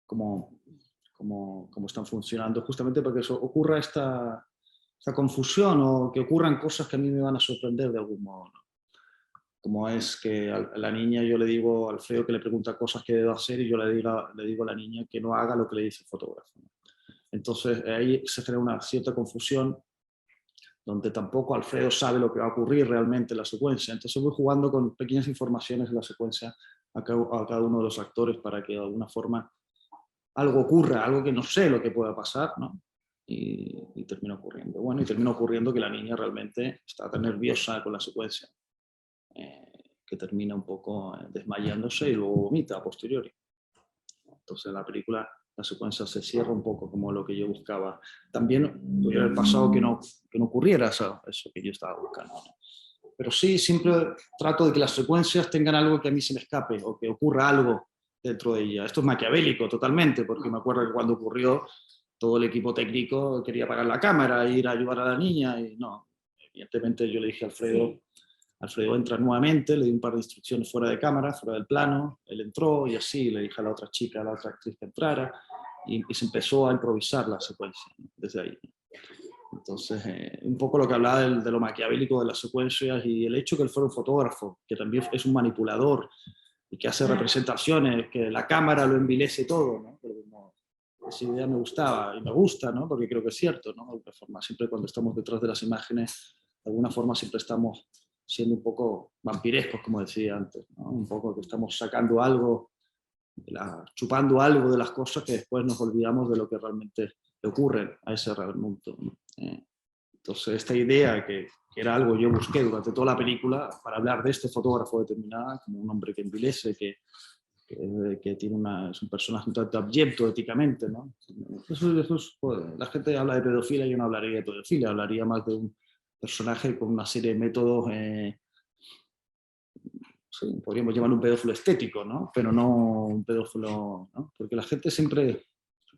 cómo están funcionando, justamente porque ocurra esta confusión o que ocurran cosas que a mí me van a sorprender de algún modo, ¿no? Como es que a la niña yo le digo al Alfredo que le pregunta cosas que debo hacer y yo le digo a la niña que no haga lo que le dice el fotógrafo, ¿no? Entonces ahí se genera una cierta confusión donde tampoco Alfredo sabe lo que va a ocurrir realmente en la secuencia. Entonces voy jugando con pequeñas informaciones en la secuencia a cada uno de los actores para que de alguna forma algo ocurra, algo que no sé lo que pueda pasar, ¿no? Y termina ocurriendo. Bueno, y termina ocurriendo que la niña realmente está tan nerviosa con la secuencia que termina un poco desmayándose y luego vomita a posteriori. Entonces en la película la secuencia se cierra un poco como lo que yo buscaba. También podría haber pasado que no ocurriera eso que yo estaba buscando, ¿no? Pero sí, siempre trato de que las secuencias tengan algo que a mí se me escape o que ocurra algo dentro de ella. Esto es maquiavélico totalmente, porque me acuerdo que cuando ocurrió todo el equipo técnico quería apagar la cámara e ir a ayudar a la niña y no. Evidentemente yo le dije a Alfredo, Alfredo entra nuevamente, le di un par de instrucciones fuera de cámara, fuera del plano, él entró y así le dije a la otra chica, a la otra actriz que entrara y se empezó a improvisar la secuencia, ¿no? Desde ahí. Entonces, un poco lo que hablaba de lo maquiavélico de las secuencias y el hecho que él fuera un fotógrafo, que también es un manipulador y que hace representaciones, que la cámara lo envilece todo, ¿no? Pero como esa idea me gustaba y me gusta, ¿no? Porque creo que es cierto, ¿no? De alguna forma, siempre cuando estamos detrás de las imágenes, de alguna forma siempre estamos siendo un poco vampirescos, como decía antes, ¿no? Un poco que estamos sacando algo, chupando algo de las cosas que después nos olvidamos de lo que realmente le ocurre a ese mundo, ¿no? Entonces esta idea que era algo que yo busqué durante toda la película para hablar de este fotógrafo determinado como un hombre que envilece, que tiene es un personaje un tanto abyecto éticamente, ¿no? Eso pues, la gente habla de pedofilia, yo no hablaría de pedofilia, hablaría más de personaje con una serie de métodos, sí, podríamos llamar un pedófilo estético, ¿no? Pero no un pedófilo, ¿no? Porque la gente siempre,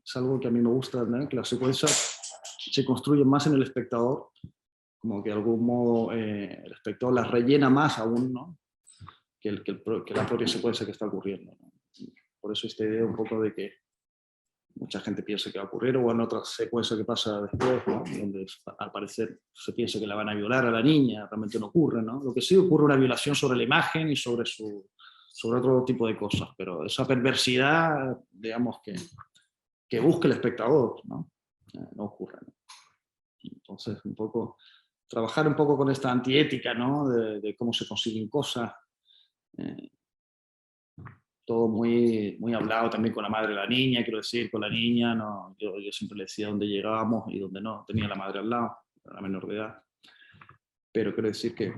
es algo que a mí me gusta, ¿no? Que las secuencias se construyen más en el espectador, como que de algún modo el espectador las rellena más aún, ¿no? que la propia secuencia que está ocurriendo, ¿no? Por eso esta idea un poco de que mucha gente piensa que va a ocurrir, o en otra secuencia que pasa después, ¿no? Donde al parecer se piensa que la van a violar a la niña, realmente no ocurre, ¿no? Lo que sí ocurre una violación sobre la imagen y sobre otro tipo de cosas, pero esa perversidad, digamos, que busca el espectador, ¿no? No ocurre, ¿no? Entonces, un poco, trabajar un poco con esta antiética, ¿no? De cómo se consiguen cosas, todo muy, muy hablado también con la madre de la niña, quiero decir, con la niña, no, yo siempre le decía dónde llegábamos y dónde no, tenía la madre al lado, era menor de edad, pero quiero decir que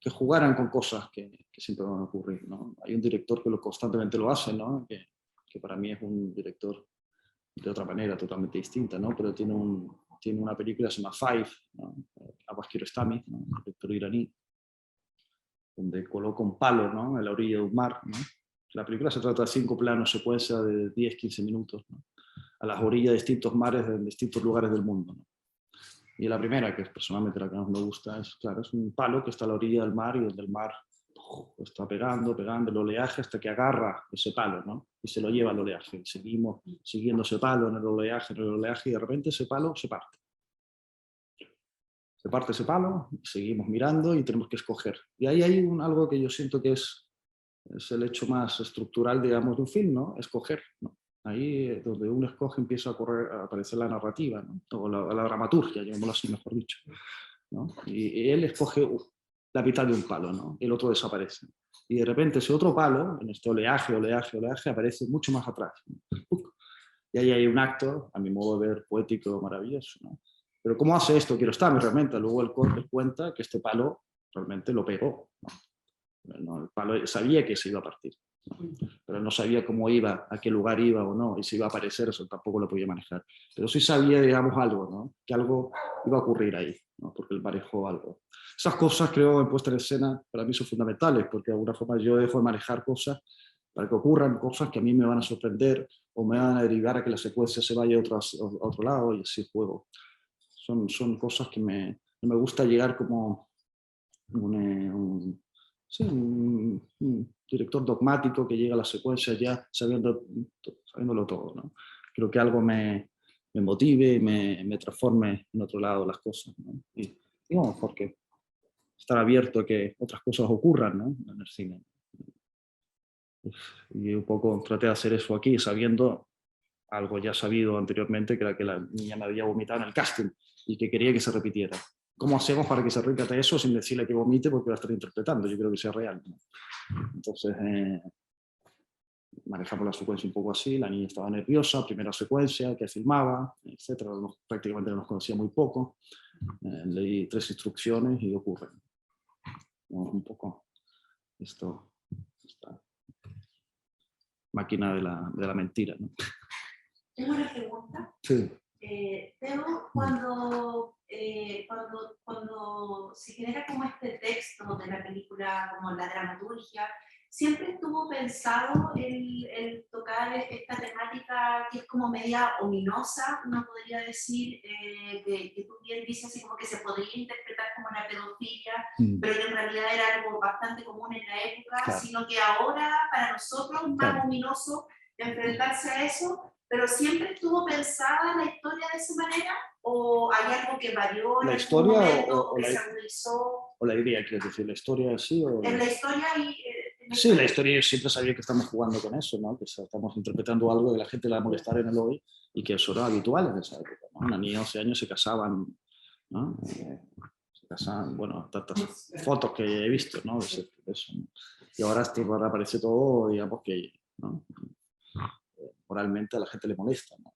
jugaran con cosas que siempre van a ocurrir, ¿no? Hay un director que constantemente lo hace, ¿no? Que para mí es un director de otra manera totalmente distinta, ¿no? Pero tiene una película que se llama Five, ¿no? Abbas Kiarostami, ¿no? Un director iraní, donde coloca un palo, ¿no? En la orilla de un mar, ¿no? La película se trata de 5 planos, secuencia de 10-15 minutos, ¿no? A las orillas de distintos mares en distintos lugares del mundo, ¿no? Y la primera, que es personalmente la que más me gusta, es, claro, es un palo que está a la orilla del mar y donde el mar está pegando el oleaje hasta que agarra ese palo, ¿no? Y se lo lleva al oleaje. Y seguimos siguiendo ese palo en el oleaje, y de repente ese palo se parte. Se parte ese palo, y seguimos mirando y tenemos que escoger. Y ahí hay algo que yo siento que es el hecho más estructural, digamos, de un film, ¿no? Escoger, ¿no? Ahí donde uno escoge empieza a aparecer la narrativa, ¿no? O la dramaturgia, llamémoslo así, mejor dicho, ¿no? Y él escoge la mitad de un palo, ¿no? El otro desaparece. Y de repente ese otro palo, en este oleaje, aparece mucho más atrás, ¿no? Y ahí hay un acto, a mi modo de ver, poético, maravilloso, ¿no? Pero ¿cómo hace esto Kiarostami realmente? Luego él cuenta que este palo realmente lo pegó, ¿no? No, el palo sabía que se iba a partir, ¿no? Pero no sabía cómo iba, a qué lugar iba o no, y si iba a aparecer, eso tampoco lo podía manejar. Pero sí sabía, digamos, algo, ¿no? Que algo iba a ocurrir ahí, ¿no? Porque él manejó algo. Esas cosas, creo, en puesta en escena, para mí son fundamentales, porque de alguna forma yo dejo de manejar cosas para que ocurran cosas que a mí me van a sorprender o me van a derivar a que la secuencia se vaya a otro lado y así juego. Son cosas que no me gusta llegar como un director dogmático que llega a la secuencia ya sabiéndolo todo, ¿no? Creo que algo me motive y me transforme en otro lado las cosas, ¿no? Y no, porque estar abierto a que otras cosas ocurran, ¿no? En el cine. Y un poco traté de hacer eso aquí, sabiendo algo ya sabido anteriormente, que era que la niña me había vomitado en el casting y que quería que se repitiera. ¿Cómo hacemos para que se repita eso sin decirle que vomite porque va a estar interpretando? Yo creo que sea real, ¿no? Entonces, manejamos la secuencia un poco así, la niña estaba nerviosa, primera secuencia, que filmaba, etc. Prácticamente nos conocía muy poco. Leí 3 instrucciones y ocurre, ¿no? Un poco esta máquina de la mentira, ¿no? Tengo una pregunta. Sí. Teo, cuando se genera como este texto de la película, como la dramaturgia, siempre estuvo pensado el tocar esta temática que es como media ominosa, uno podría decir, que tú bien dices, así como que se podría interpretar como una pedofilia, pero que en realidad era algo bastante común en la época, claro. Sino que ahora para nosotros es más ominoso enfrentarse a eso. ¿Pero siempre estuvo pensada la historia de esa manera? ¿O hay algo que varió en algún momento o que se agudizó? ¿O la idea, quieres decir, la historia así? En la historia y... Sí, la historia yo siempre sabía que estamos jugando con eso, ¿no? Que estamos interpretando algo que la gente le va a molestar en el hoy y que eso era habitual en esa época, ¿no? Una niña de 11 años se casaban, ¿no? Se casaban, bueno, tantas fotos que he visto, ¿no? De eso, ¿no? Y ahora aparece todo, digamos que, ¿no? Moralmente a la gente le molesta, ¿no?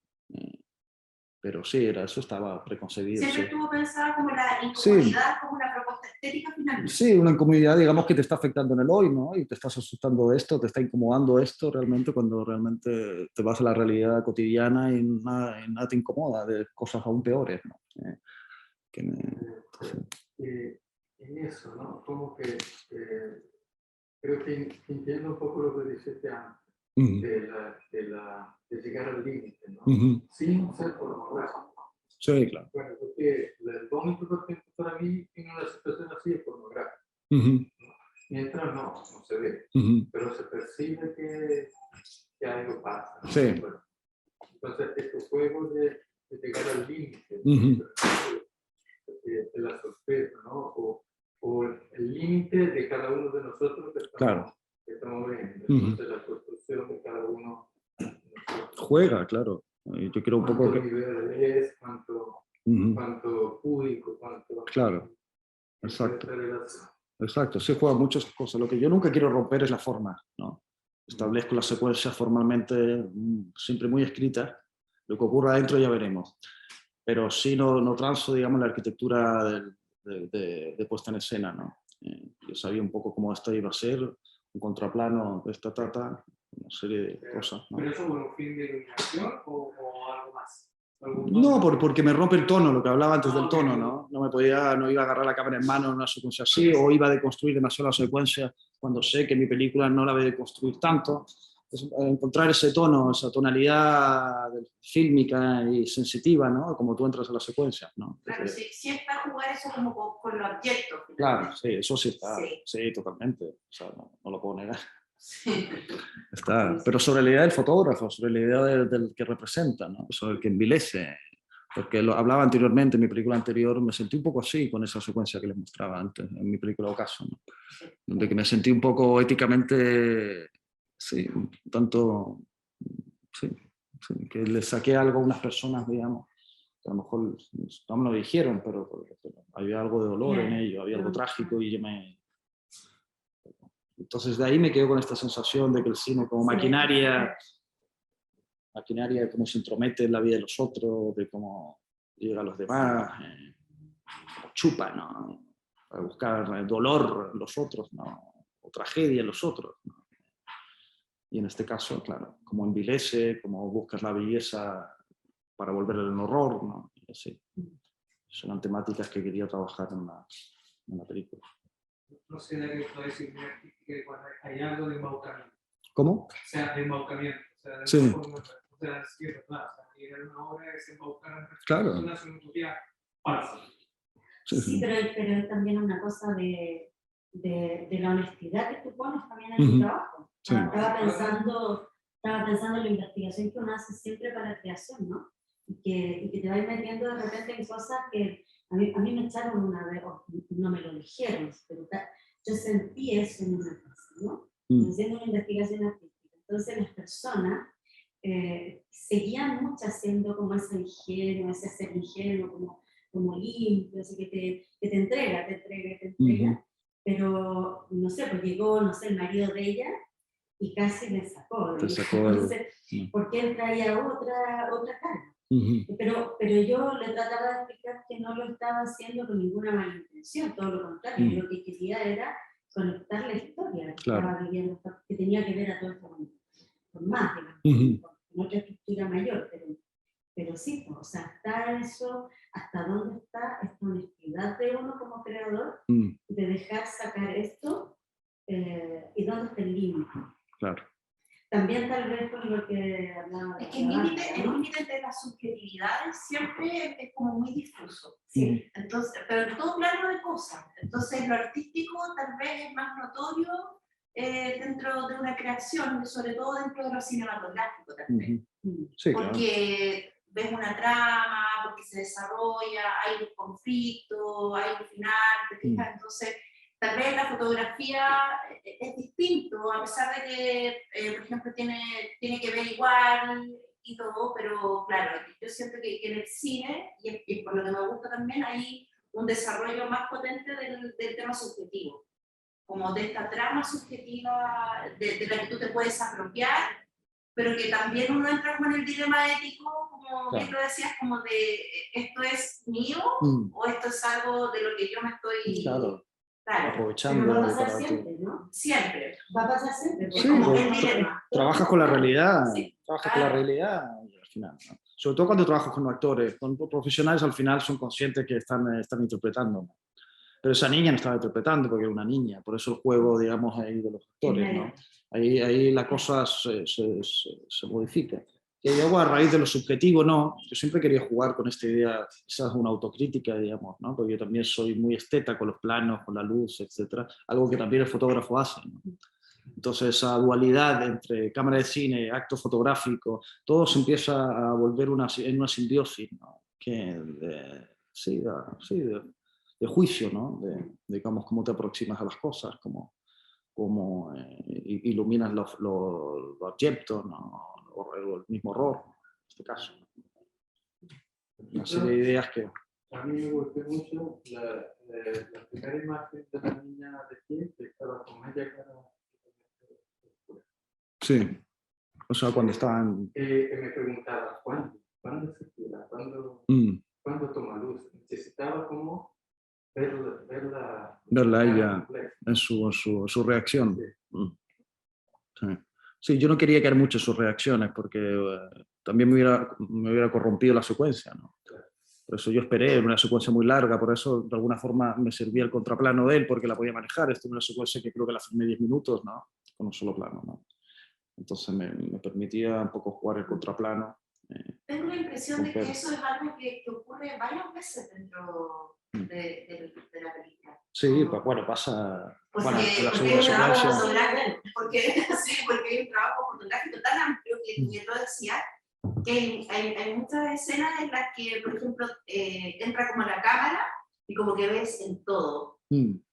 Pero sí, eso estaba preconcebido. Siempre estuvo pensada como la incomodidad, como una propuesta estética finalmente. Sí, una incomodidad, digamos, que te está afectando en el hoy, ¿no? Y te estás asustando esto, te está incomodando esto realmente cuando realmente te vas a la realidad cotidiana y nada te incomoda, de cosas aún peores, ¿no? En eso, ¿no? Como que creo que entiendo un poco lo que dijiste antes, de llegar al límite, ¿no? Sin ser pornográfico. Sí, claro. Bueno, porque el vómito, por ejemplo, para mí, en una situación así es pornográfico. Mientras no se ve, pero se percibe que algo pasa, ¿no? Sí. Bueno, entonces, estos juegos de llegar al límite, de la sorpresa, ¿no? O el límite de cada uno de nosotros que estamos viendo. Entonces, la construcción de cada uno juega, claro. Yo creo un poco cuánto nivel es, cuánto público, cuánto... Claro, exacto. Exacto, sí juega muchas cosas. Lo que yo nunca quiero romper es la forma, ¿no? Establezco la secuencia formalmente siempre muy escrita. Lo que ocurra adentro ya veremos. Pero sí no transo, digamos, la arquitectura de puesta en escena, ¿no? Yo sabía un poco cómo esto iba a ser, un contraplano de esta una serie de cosas, ¿no? ¿Pero eso por un fin de iluminación o algo más? No, porque me rompe el tono, lo que hablaba antes del tono, ¿no? No iba a agarrar la cámara en mano en una secuencia así, o iba a deconstruir demasiado la secuencia cuando sé que mi película no la voy a deconstruir tanto. Entonces, encontrar ese tono, esa tonalidad fílmica y sensitiva, ¿no? Como tú entras a la secuencia, ¿no? Claro, sí está a jugar eso como con los objetos. Claro, sí, eso sí está, sí totalmente, o sea, no lo puedo negar. Sí. Está, pero sobre la idea del fotógrafo, sobre la idea del que representa, ¿no? Sobre el que envilece, porque lo hablaba anteriormente, en mi película anterior me sentí un poco así con esa secuencia que les mostraba antes, en mi película Ocaso, ¿no? Donde que me sentí un poco éticamente, sí, tanto, sí, que le saqué algo a unas personas, digamos, que a lo mejor no me lo dijeron, pero había algo de dolor en ello, había algo trágico y yo me... Entonces de ahí me quedo con esta sensación de que el cine como maquinaria de cómo se intromete en la vida de los otros, de cómo llega a los demás, como chupa, ¿no? Para buscar dolor en los otros, ¿no? O tragedia en los otros, ¿no? Y en este caso, claro, como envilece, como buscas la belleza para volver al horror, ¿no? Y así. Son temáticas que quería trabajar en la película. No sé de qué puedo decir que cuando hay algo de embaucamiento. ¿Cómo? O sea, de embaucamiento. O sea, sí. O sea, sí, es verdad. O sea, llegar a una obra es embaucar claro. Una utopía falsa. Sí, pero es también una cosa de la honestidad que tú pones también en tu trabajo. Sí. Estaba pensando en la investigación que uno hace siempre para la creación, ¿no? Y que te vas metiendo de repente en cosas que a mí me echaron una vez, no me lo dijeron, pero yo sentí eso en una casa, ¿no? Haciendo una investigación artística. Entonces las personas seguían mucho haciendo como ese ingenuo, ese ser ingenuo, como limpio, así que te entrega, pero no sé, pues llegó, no sé, el marido de ella y casi me sacó. Entonces, porque él traía otra cara. Pero yo le trataba de explicar que no lo estaba haciendo con ninguna mala intención, todo lo contrario, lo que quería era conectar la historia que estaba viviendo, que tenía que ver a todo esto con más, digamos, con otra estructura mayor, pero sí, o sea, está eso, hasta dónde está esta honestidad de uno como creador, de dejar sacar esto, y dónde está el límite. Claro. También tal vez con lo que hablaba. Es que el límite de las subjetividades siempre es como muy difuso. Sí. Entonces, pero en todo plano de cosas. Entonces lo artístico tal vez es más notorio dentro de una creación, sobre todo dentro de lo cinematográfico también. Sí, porque ves una trama, porque se desarrolla, hay un conflicto, hay un final, entonces tal vez la fotografía es distinto, a pesar de que, por ejemplo, tiene que ver igual y todo, pero claro, yo siento que en el cine, y por lo que me gusta también, hay un desarrollo más potente del tema subjetivo, como de esta trama subjetiva de la que tú te puedes apropiar, pero que también uno entra como en el dilema ético, como bien lo decías, como de ¿esto es mío o esto es algo de lo que yo me estoy... Claro. Aprovechando. Pero va a pasar siempre, ¿no? Siempre. Va a pasar siempre. Sí, como el dilema. Trabajas con la realidad, trabajas con la realidad y al final, ¿no? sobre todo cuando trabajo con actores, con profesionales al final son conscientes que están interpretando, ¿no? Pero esa niña no estaba interpretando porque era una niña, por eso el juego, digamos, ahí de los actores, ¿no? Ahí la cosa se modifica. Y luego a raíz de lo subjetivo, no, yo siempre quería jugar con esta idea, quizás una autocrítica, digamos, ¿no? Porque yo también soy muy esteta con los planos, con la luz, etcétera, algo que también el fotógrafo hace, ¿no? Entonces esa dualidad entre cámara de cine, acto fotográfico, todo se empieza a volver en una simbiosis, ¿no? De juicio, ¿no? Digamos, cómo te aproximas a las cosas, cómo iluminas los objetos, ¿no? El mismo horror, en este caso. Una serie de ideas que... A mí me gustó mucho la primera imagen de la niña de pie, que estaba con media cara. Sí, o sea, cuando estaban... me preguntaba, ¿cuándo se tira? ¿Cuándo toma luz? Necesitaba como verla ella en su reacción. Sí. Sí, yo no quería caer mucho en sus reacciones porque también me hubiera corrompido la secuencia, ¿no? Por eso yo esperé una secuencia muy larga, por eso de alguna forma me servía el contraplano de él porque la podía manejar. Esto es una secuencia que creo que la filmé 10 minutos, ¿no? Con un solo plano, ¿no? Entonces me permitía un poco jugar el contraplano. Tengo la impresión de que eso es algo que ocurre varias veces dentro de la película. Sí, pues bueno, pasa... Porque, bueno, en la porque hay un trabajo secuencia... fotográfico, porque hay un trabajo fotográfico tan amplio que yo lo decía, que hay muchas escenas en las que, por ejemplo, entra como la cámara y como que ves en todo.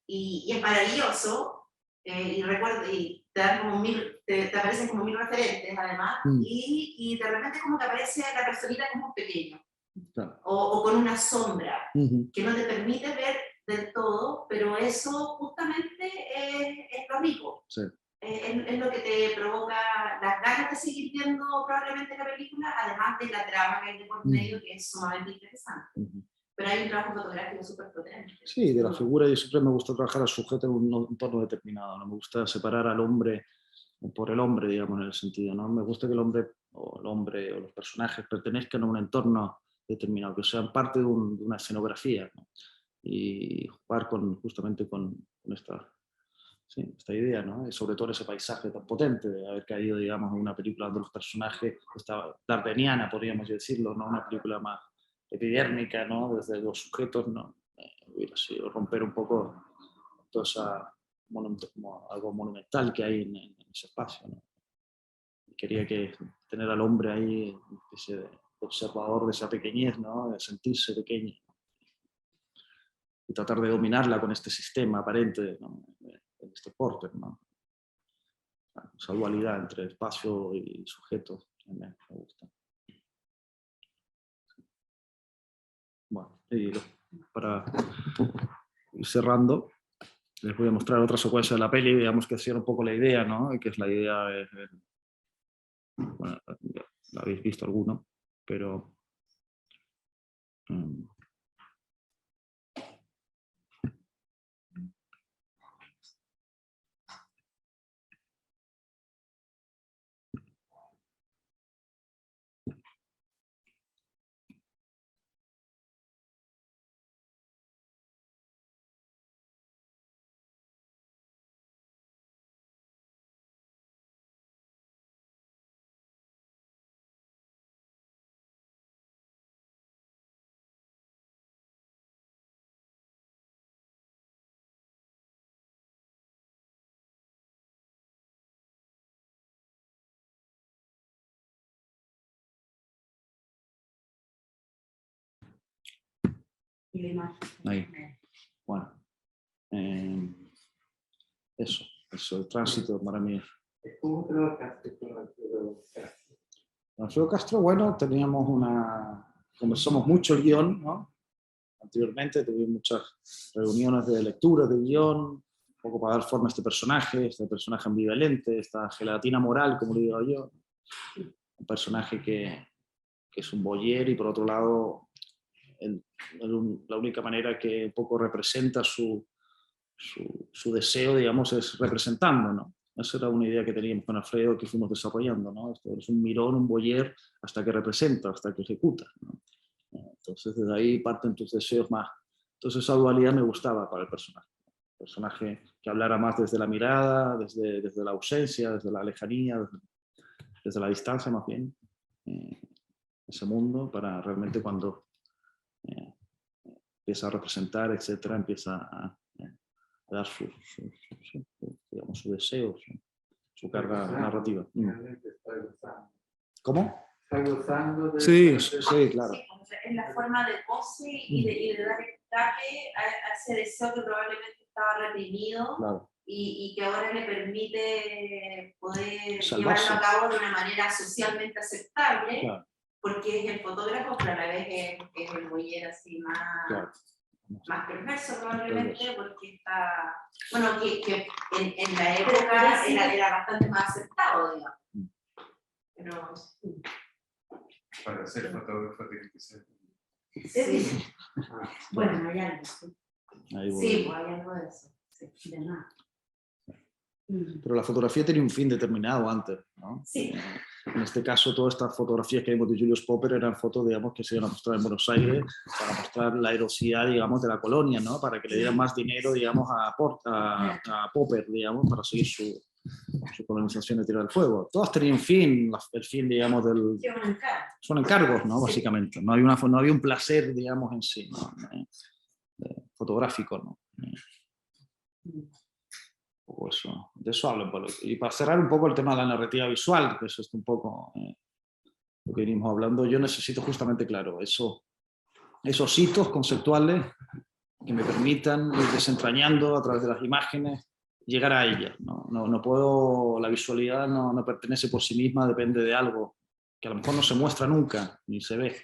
Y es maravilloso, y recuerdo, y te dan como te aparecen como 1000 referentes además, y de repente como que aparece la personita como pequeño, claro. o con una sombra, que no te permite ver del todo, pero eso justamente es lo rico. Sí. Es lo que te provoca las ganas de seguir viendo probablemente la película, además de la trama que hay de por medio, que es sumamente interesante. Pero hay un trabajo fotográfico súper potente. Sí, de la figura yo siempre me gusta trabajar al sujeto en un entorno determinado, no me gusta separar al hombre por el hombre, digamos, en el sentido, ¿no? Me gusta que el hombre o los personajes pertenezcan a un entorno determinado, que sean parte de una escenografía, ¿no? Y jugar justamente con esta idea, ¿no? Y sobre todo ese paisaje tan potente de haber caído, digamos, en una película donde los personajes, esta dardeniana, podríamos decirlo, ¿no? Una película más epidérmica, ¿no? Desde los sujetos, ¿no? Hubiera sido romper un poco toda esa como algo monumental que hay en ese espacio, ¿no? Quería tener al hombre ahí, ese observador de esa pequeñez, ¿no? De sentirse pequeño y tratar de dominarla con este sistema aparente, ¿no? De este porte, ¿no? Esa dualidad entre espacio y sujeto me gusta. Bueno, y para ir cerrando, les voy a mostrar otra secuencia de la peli, digamos que cierra un poco la idea, ¿no? Que es la idea, bueno, la habéis visto alguno, pero ahí. Bueno, eso, el tránsito para mí. ¿Cómo trabajaste con Alfredo Castro? Alfredo Castro, bueno, conversamos mucho el guión, ¿no? Anteriormente tuvimos muchas reuniones de lectura del guión, un poco para dar forma a este personaje ambivalente, esta gelatina moral, como le digo yo. Un personaje que es un voyeur y por otro lado la única manera que un poco representa su deseo, digamos, es representando, ¿no? Esa era una idea que teníamos con Alfredo que fuimos desarrollando, ¿no? Esto es un mirón, un boyer, hasta que representa, hasta que ejecuta, ¿no? Entonces desde ahí parten tus deseos más. Entonces esa dualidad me gustaba para el personaje. Un personaje que hablara más desde la mirada, desde la ausencia, desde la lejanía, desde la distancia más bien. Ese mundo para realmente cuando empieza a representar, etcétera, empieza a dar digamos, su deseo, su carga narrativa. ¿Cómo? Está gozando de... Sí, sí, claro. Sí, es la forma de pose y de dar escape a ese deseo que probablemente estaba reprimido, Claro. y que ahora le permite poder Salvarse. llevarlo a cabo de una manera socialmente aceptable, Claro. porque es el fotógrafo, pero a la vez es el voyeur así más, Claro. más perverso probablemente, porque está, bueno, que en la época era bastante más aceptado, digamos. Pero, Para ser fotógrafo tiene que ser. sí. Bueno, hay algo. Ahí voy. Sí, pues hay algo de eso. Sí, de nada. Pero la fotografía tenía un fin determinado antes, ¿no? Sí. En este caso, todas estas fotografías que vemos de Julius Popper eran fotos, digamos, que se iban a mostrar en Buenos Aires para mostrar la erosidad, digamos, de la colonia, ¿no? Para que le dieran más dinero, digamos, a Popper, digamos, para seguir su colonización de Tierra del Fuego. Todas tenían un fin, el fin, digamos, del... Son encargos, ¿no? Sí. Básicamente. No había un placer, digamos, en sí, ¿no? Fotográfico, ¿no? Eso, de eso hablo un poco. Y para cerrar un poco el tema de la narrativa visual, que eso es un poco lo que venimos hablando, yo necesito justamente, claro, esos hitos conceptuales que me permitan ir desentrañando a través de las imágenes, llegar a ellas. No puedo, la visualidad no pertenece por sí misma, depende de algo que a lo mejor no se muestra nunca, ni se ve,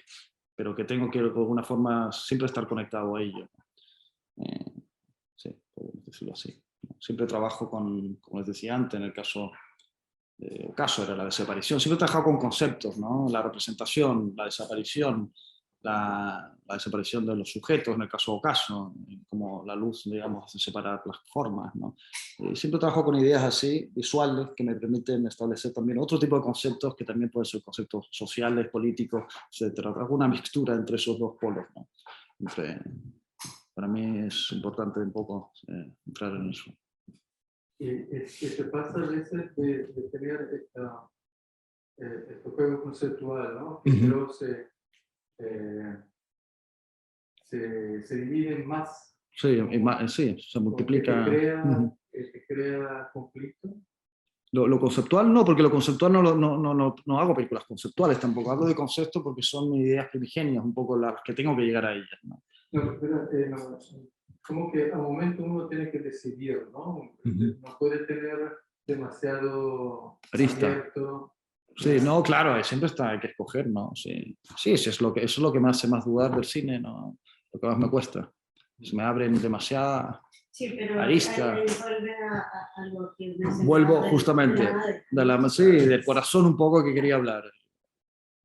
pero que tengo que de alguna forma siempre estar conectado a ello. Sí, podemos decirlo así. Siempre trabajo con, como les decía antes, en el caso de Ocaso era la desaparición, siempre he trabajado con conceptos, ¿no? La representación, la desaparición, la desaparición de los sujetos, en el caso de Ocaso, como la luz, digamos, hace separar las formas, ¿no? Siempre trabajo con ideas así, visuales, que me permiten establecer también otro tipo de conceptos, que también pueden ser conceptos sociales, políticos, etc. Alguna mixtura entre esos dos polos, ¿no? Para mí es importante un poco entrar en eso. Y te pasa a veces de tener este juego conceptual, ¿no? Pero se divide más. Sí, sí, se multiplica. Que crea conflicto. Lo conceptual no, porque lo conceptual no hago películas conceptuales tampoco, hablo de conceptos porque son ideas primigenias, un poco las que tengo que llegar a ellas, ¿no? No, pero como que al momento uno tiene que decidir, ¿no? No puede tener demasiado abierto. Sí, no, claro, siempre hay que escoger, ¿no? Sí, eso es lo que me hace más dudar del cine, ¿no? Lo que más me cuesta. Se me abren demasiadas aristas. Vuelvo justamente del corazón un poco que quería hablar.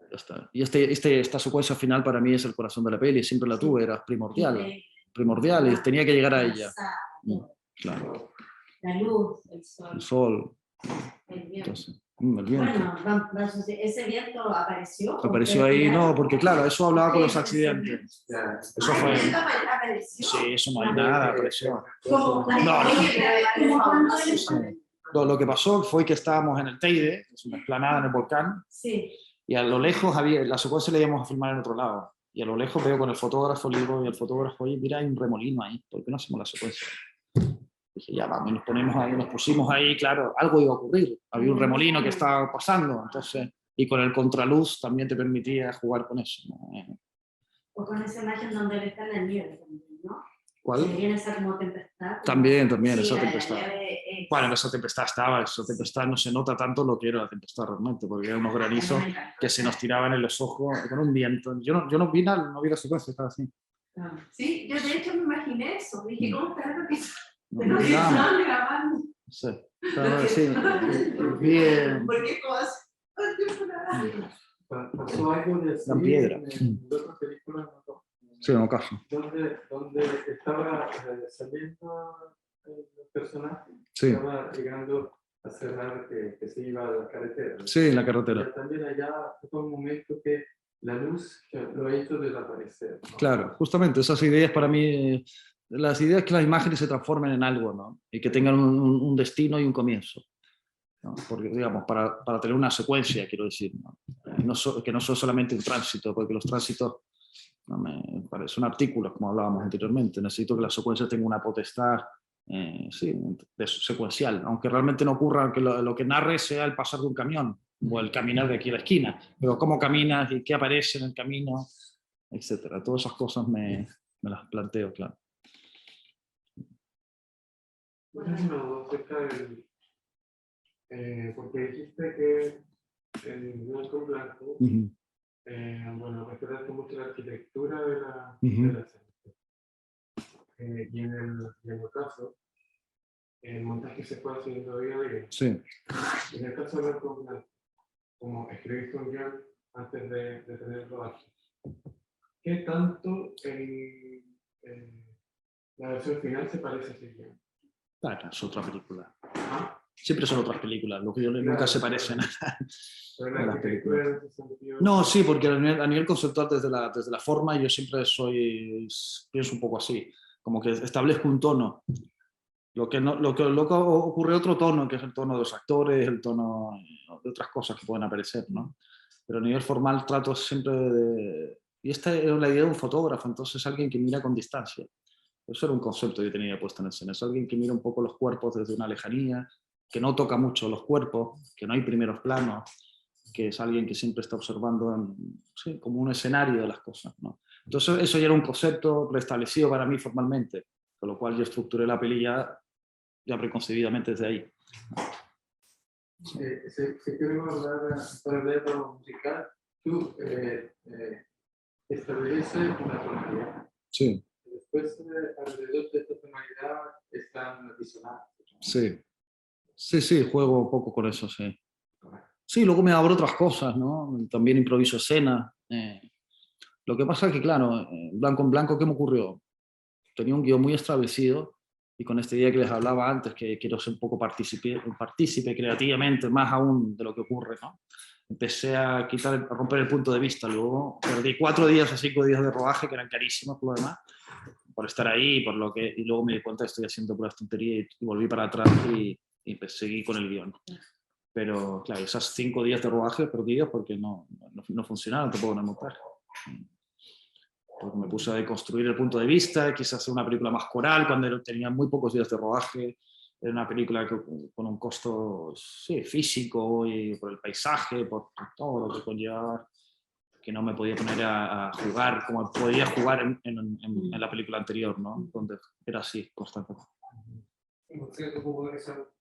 Ya está. Y esta secuencia final para mí es el corazón de la peli, siempre la tuve, era primordial y tenía que llegar a ella. Claro. La luz, el sol. El viento. Entonces, el viento. Bueno, ese viento apareció. Apareció ahí, no, porque claro, eso hablaba con los accidentes. Eso fue. Sí, eso no hay nada, apareció. No, lo que pasó fue que estábamos en el Teide, es una explanada en el volcán. Sí. Y a lo lejos la secuencia la íbamos a filmar en otro lado. Y a lo lejos veo con el fotógrafo, le digo, y el fotógrafo, oye, mira, hay un remolino ahí, ¿por qué no hacemos la secuencia? Dije, ya vamos, nos pusimos ahí, claro, algo iba a ocurrir. Había un remolino que estaba pasando, entonces, y con el contraluz también te permitía jugar con eso, ¿no? O con esa imagen donde él está en la nieve también, ¿no? ¿Cuál? Viene esa como tempestad. También, sí, esa tempestad. Bueno, esa tempestad no se nota tanto lo que era la tempestad realmente, porque eran unos granizos que se nos tiraban en los ojos con un viento. Yo no vi la secuencia, estaba así. Sí, yo de hecho me imaginé eso, dije, ¿cómo estará lo que estaban grabando? Sí, sí. Porque cosas. Pasó algo de así, la piedra. En otra película, sí, en Ocaso. Donde estaba saliendo el personaje, sí. estaba llegando cerrar que se iba a la carretera. Sí, la carretera. Pero también allá fue un momento que la luz lo ha hecho desaparecer, ¿no? Claro, justamente esas ideas para mí, las ideas que las imágenes se transformen en algo, ¿no? Y que tengan un destino y un comienzo, ¿no? Porque, digamos, para tener una secuencia, quiero decir, ¿no? Que no son solamente un tránsito, porque los tránsitos no me parecen artículos, como hablábamos anteriormente. Necesito que la secuencia tenga una potestad sí, secuencial, aunque realmente no ocurra que lo que narre sea el pasar de un camión o el caminar de aquí a la esquina, pero cómo caminas y qué aparece en el camino, etcétera. Todas esas cosas me las planteo, claro. Bueno, acerca del, porque dijiste que en blanco en blanco, bueno, recordaste mucho la arquitectura de la serie. Y en el caso, el montaje se fue haciendo día a día. Sí. En el caso de blanco en blanco, como escribiste un guión antes de tener el rodaje, ¿qué tanto la versión final se parece a ese guión? Claro, es otra película. ¿Ah? Siempre son otras películas, los guiones nunca se parecen a las películas. En ese sentido, No, sí, porque a nivel conceptual, desde la forma, yo siempre pienso un poco así, como que establezco un tono. Lo que ocurre otro tono, que es el tono de los actores, el tono de otras cosas que pueden aparecer, ¿no? Pero a nivel formal trato siempre de... Y esta es la idea de un fotógrafo, entonces alguien que mira con distancia. Eso era un concepto que tenía puesto en escena. Es alguien que mira un poco los cuerpos desde una lejanía, que no toca mucho los cuerpos, que no hay primeros planos, que es alguien que siempre está observando sí, como un escenario de las cosas, ¿no? Entonces eso ya era un concepto preestablecido para mí formalmente, con lo cual yo estructuré la peli ya preconcebidamente desde ahí. Si queremos hablar para el lado musical, tú estableces una tonalidad. Sí. Después, alrededor de esta tonalidad están disonantes. Sí. Sí, juego un poco con eso, sí. Sí, luego me abro otras cosas, ¿no? También improviso escenas. Lo que pasa es que, claro, blanco en blanco, ¿qué me ocurrió? Tenía un guión muy establecido y con esta idea que les hablaba antes, que quiero ser un poco partícipe creativamente, más aún de lo que ocurre, ¿no? Empecé a romper el punto de vista. Luego perdí 4 días o 5 días de rodaje, que eran carísimos por lo demás, por estar ahí, y luego me di cuenta que estoy haciendo puras tonterías y volví para atrás y seguí con el guión. Pero claro, esas 5 días de rodaje perdidos porque no funcionaron tampoco en el montaje. Porque me puse a deconstruir el punto de vista, quise hacer una película más coral cuando tenía muy pocos días de rodaje. Era una película con un costo sí, físico y por el paisaje, por todo lo que conlleva, que no me podía poner a jugar como podía jugar en la película anterior, ¿no? Donde era así, constantemente. Por cierto,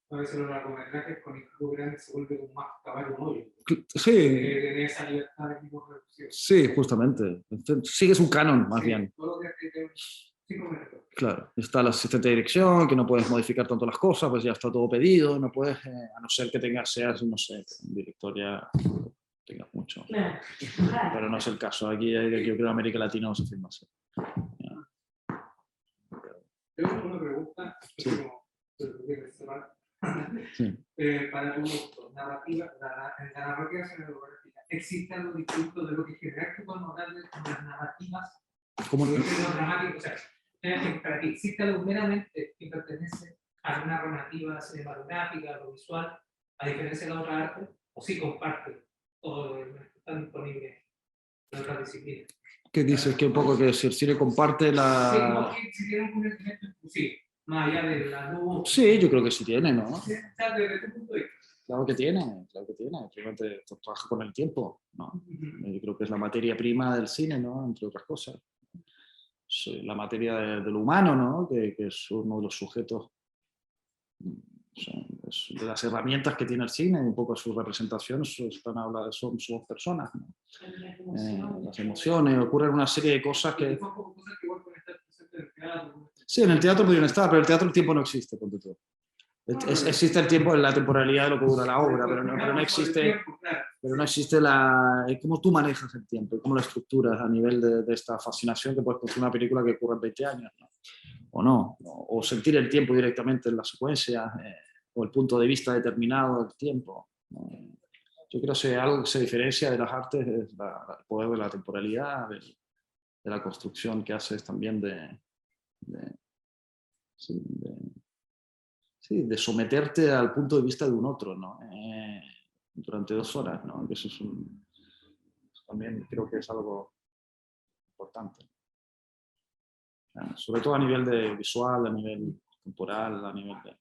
a veces los largometrajes con equipos grandes se vuelve como más caballo hoyo. Sí. Tener esa libertad de equipos reducidos. Sí, justamente. Sigues un canon, más bien. Todo lo que 5 minutos. Claro, está el asistente de dirección, que no puedes modificar tanto las cosas, pues ya está todo pedido, no puedes, a no ser que seas, no sé, un director ya tengas mucho. Claro. Pero no es el caso. Aquí yo creo que en América Latina no se filma así. Tengo una pregunta. Sí. Sí. Para tu gusto, narrativa, en la narrativa cinematográfica, ¿existe algo distinto de lo que generaste cuando hablas de las narrativas? ¿Cómo? Dramático, o sea, para ti, ¿existe algo meramente que pertenece a una narrativa cinematográfica, lo visual, a diferencia de la otra arte? ¿O sí comparte todo lo que está disponible en otras disciplinas? ¿Qué dices? Que un poco que si el cine comparte la... Sí, como que si tiene un conocimiento exclusivo, más allá de la luz. Sí, yo creo que sí tiene, ¿no? Sí, o sea, desde tu punto de vista. Claro que tiene, claro que tiene. Simplemente trabaja con el tiempo, ¿no? Yo creo que es la materia prima del cine, ¿no? Entre otras cosas. Sí, la materia de lo humano, ¿no? Que es uno de los sujetos, de las herramientas que tiene el cine, un poco su representación, son personas, ¿no? Las emociones, ocurren una serie de cosas que... Sí, en el teatro podrían estar, pero en el teatro el tiempo no existe, ponte tú. Existe el tiempo, la temporalidad de lo que dura la obra, pero no existe cómo tú manejas el tiempo, cómo lo estructuras a nivel de esta fascinación que puedes construir una película que ocurre en 20 años, ¿no? O sentir el tiempo directamente en la secuencia, o el punto de vista determinado del tiempo, ¿no? Yo creo que algo que se diferencia de las artes es el poder de la temporalidad, de la construcción que haces también de someterte al punto de vista de un otro, ¿no? Durante 2 horas, ¿no? Eso es también creo que es algo importante. Sobre todo a nivel de visual, a nivel temporal, a nivel de...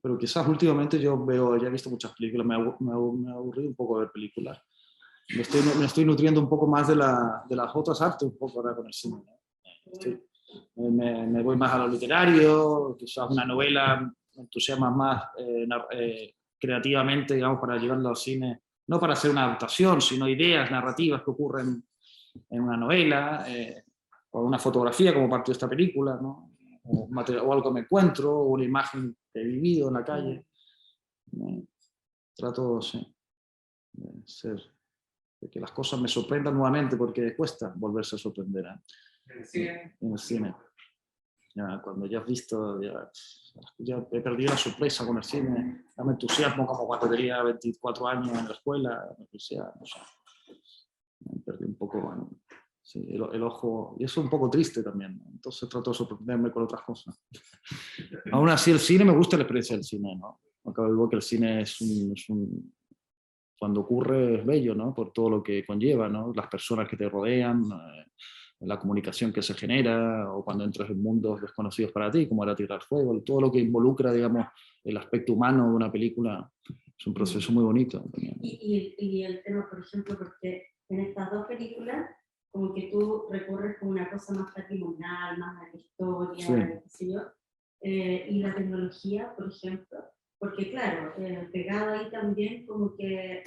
Pero quizás últimamente ya he visto muchas películas, me ha aburrido un poco ver películas. Me estoy nutriendo un poco más de las otras artes, un poco ahora con el cine, ¿no? Me voy más a lo literario, quizás una novela me entusiasma más creativamente, digamos, para llevarlo al cine, no para hacer una adaptación, sino ideas narrativas que ocurren en una novela, o una fotografía como parte de esta película, ¿no? O algo que me encuentro, o una imagen que he vivido en la calle. Trato, sí, de que las cosas me sorprendan nuevamente, porque cuesta volverse a sorprender, ¿eh? En el cine. Ya, cuando ya has visto, ya he perdido la sorpresa con el cine, ya me entusiasmo como cuando tenía 24 años en la escuela, no sé. Me perdí un poco, bueno, sí, el ojo, y eso es un poco triste también, ¿no? Entonces trato de sorprenderme con otras cosas. Aún así el cine, me gusta la experiencia del cine, ¿no? Acabo de ver que el cine es cuando ocurre es bello, ¿no? Por todo lo que conlleva, ¿no? Las personas que te rodean, la comunicación que se genera, o cuando entras en mundos desconocidos para ti, como era Tierra del Fuego, todo lo que involucra, digamos, el aspecto humano de una película, es un proceso muy bonito también. Y el tema, por ejemplo, porque en estas 2 películas, como que tú recurres como una cosa más patrimonial, más a la historia, sí. qué sé yo, y la tecnología, por ejemplo, porque claro, pegado ahí también como que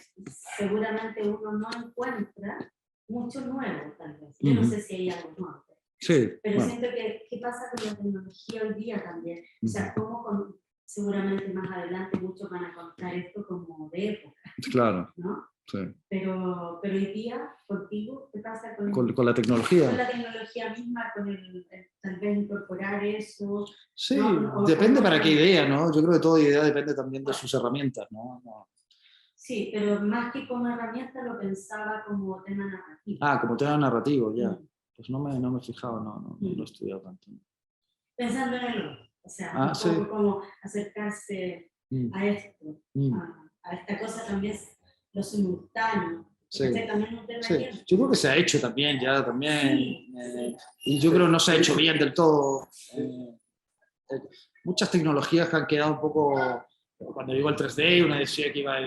seguramente uno no encuentra mucho nuevo, tal vez. Yo no sé si hay algo nuevo. Sí, pero bueno. siento que, ¿qué pasa con la tecnología hoy día también? O sea, cómo seguramente más adelante muchos van a contar esto como de época. Claro. ¿No? Sí. Pero hoy día, contigo, ¿qué pasa con la tecnología? Con la tecnología misma, con el tal vez incorporar eso. Sí, ¿no? depende para qué idea, ¿no? Yo creo que toda idea depende también de sus herramientas, ¿no? Sí, pero más que como herramienta lo pensaba como tema narrativo. Ah, como tema narrativo, ya. Pues no me he fijado, no lo he estudiado tanto. Pensando en el otro, o sea, un sí. poco como acercarse a esto, a esta cosa también, lo simultáneo. Sí. También un tema Sí. Yo creo que se ha hecho también, Sí. Y yo creo que no se ha hecho bien del todo. Muchas tecnologías que han quedado un poco... Cuando llegó el 3D, uno decía que iba...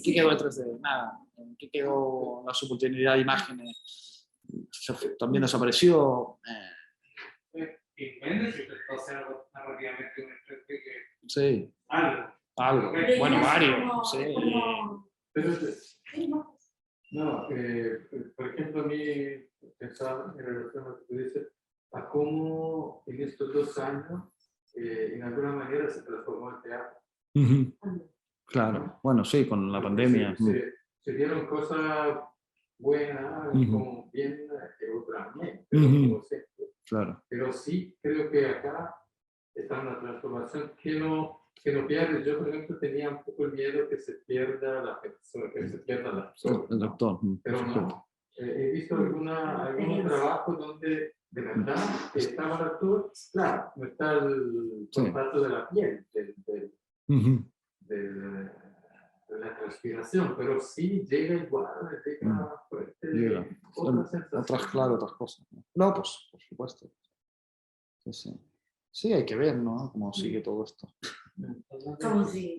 ¿Qué quedó el 3D? Nada. ¿Qué quedó la simultaneidad de imágenes? También desapareció. Y Mendes intentó hacer narrativamente un 3D que... Sí. Algo. Pero Bueno, varios. Como, sí. No, por ejemplo, a mí pensaba en relación a lo que tú dices, a cómo en estos 2 años, en alguna manera se transformó el teatro. Claro, bueno, sí, con la pandemia. Se dieron cosas buenas, como bien, otras menos, pero como siempre. Claro. Pero sí, creo que acá está una transformación que no pierde. Yo, por ejemplo, tenía un poco el miedo que se pierda la persona, que se pierda el actor. El actor. Pero no. He visto algunos trabajos donde de verdad estaba el actor, claro, no está el contacto de la piel, de la transpiración, pero sí llega igual, llega fuerte. Otras cosas. No, pues, por supuesto. Sí. Sí, hay que ver, ¿no? Cómo sigue todo esto. ¿Cómo sigue?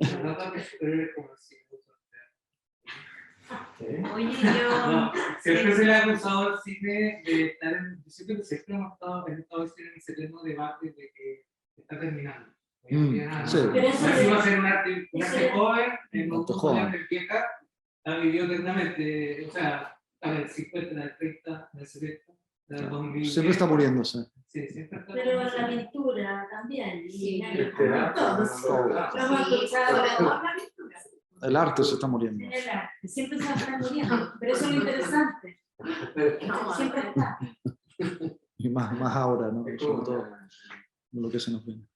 Oye, yo... No, siempre se le ha acusado al cine de estar en... Yo siento que siempre hemos estado en ese eterno debate de que está terminando. Sí. Pero eso va a ser un arte joven, en un joven. vieja, ha vivido eternamente, o sea, en el 50, en el 30, en el 70, en el 2000. Siempre está muriéndose. Sí, siempre está pero la pintura también. Sí. Todos. Lo hemos escuchado. El arte se está muriendo. El arte. Siempre se va a estar muriendo. Pero eso es lo interesante. Siempre está. Y más ahora, ¿no? Sobre todo lo que se nos viene.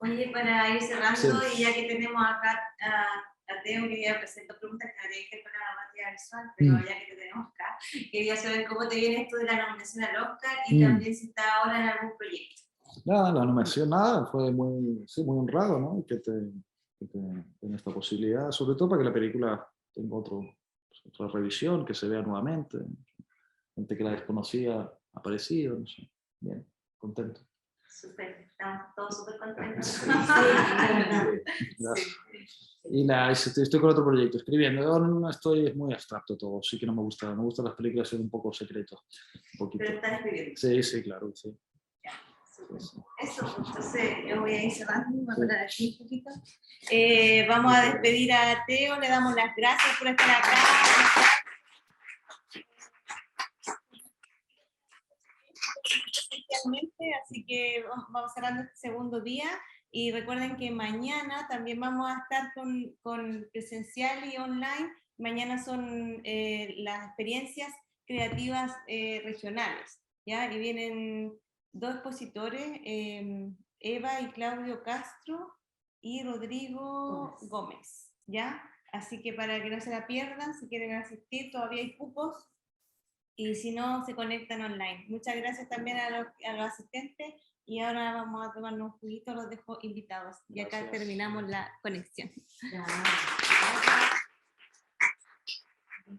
Oye, para ir cerrando, Sí. y ya que tenemos acá a Teo, quería presentar preguntas que habría que hacer para la materia visual, pero ya que te tenemos acá, quería saber cómo te viene esto de la nominación al Oscar y también si está ahora en algún proyecto. Nada, la nominación, nada, fue muy, sí, muy honrado, ¿no? Que te den esta posibilidad, sobre todo para que la película tenga otra revisión, que se vea nuevamente, gente que la desconocía ha aparecido, no sé. Bien, contento. Súper, estamos todos súper contentos. Sí, verdad. Gracias. Y estoy con otro proyecto, escribiendo. No estoy, es muy abstracto todo, sí que no me gusta. Me gustan las películas ser un poco secreto. Un poquito. Pero estás escribiendo. Sí, sí, claro, sí. Ya, súper. Sí. Eso, entonces yo voy a ir cerrando, voy a parar aquí un poquito. Vamos a despedir a Teo, le damos las gracias por estar acá. Así que vamos cerrando este segundo día y recuerden que mañana también vamos a estar con presencial y online. Mañana son las experiencias creativas regionales, ¿ya? Y vienen dos expositores, Eva y Claudio Castro y Rodrigo Gómez, ¿ya? Así que para que no se la pierdan, si quieren asistir, todavía hay cupos. Y si no, se conectan online. Muchas gracias también a los asistentes y ahora vamos a tomarnos un juguito, los dejo invitados. Y acá terminamos la conexión. Ya.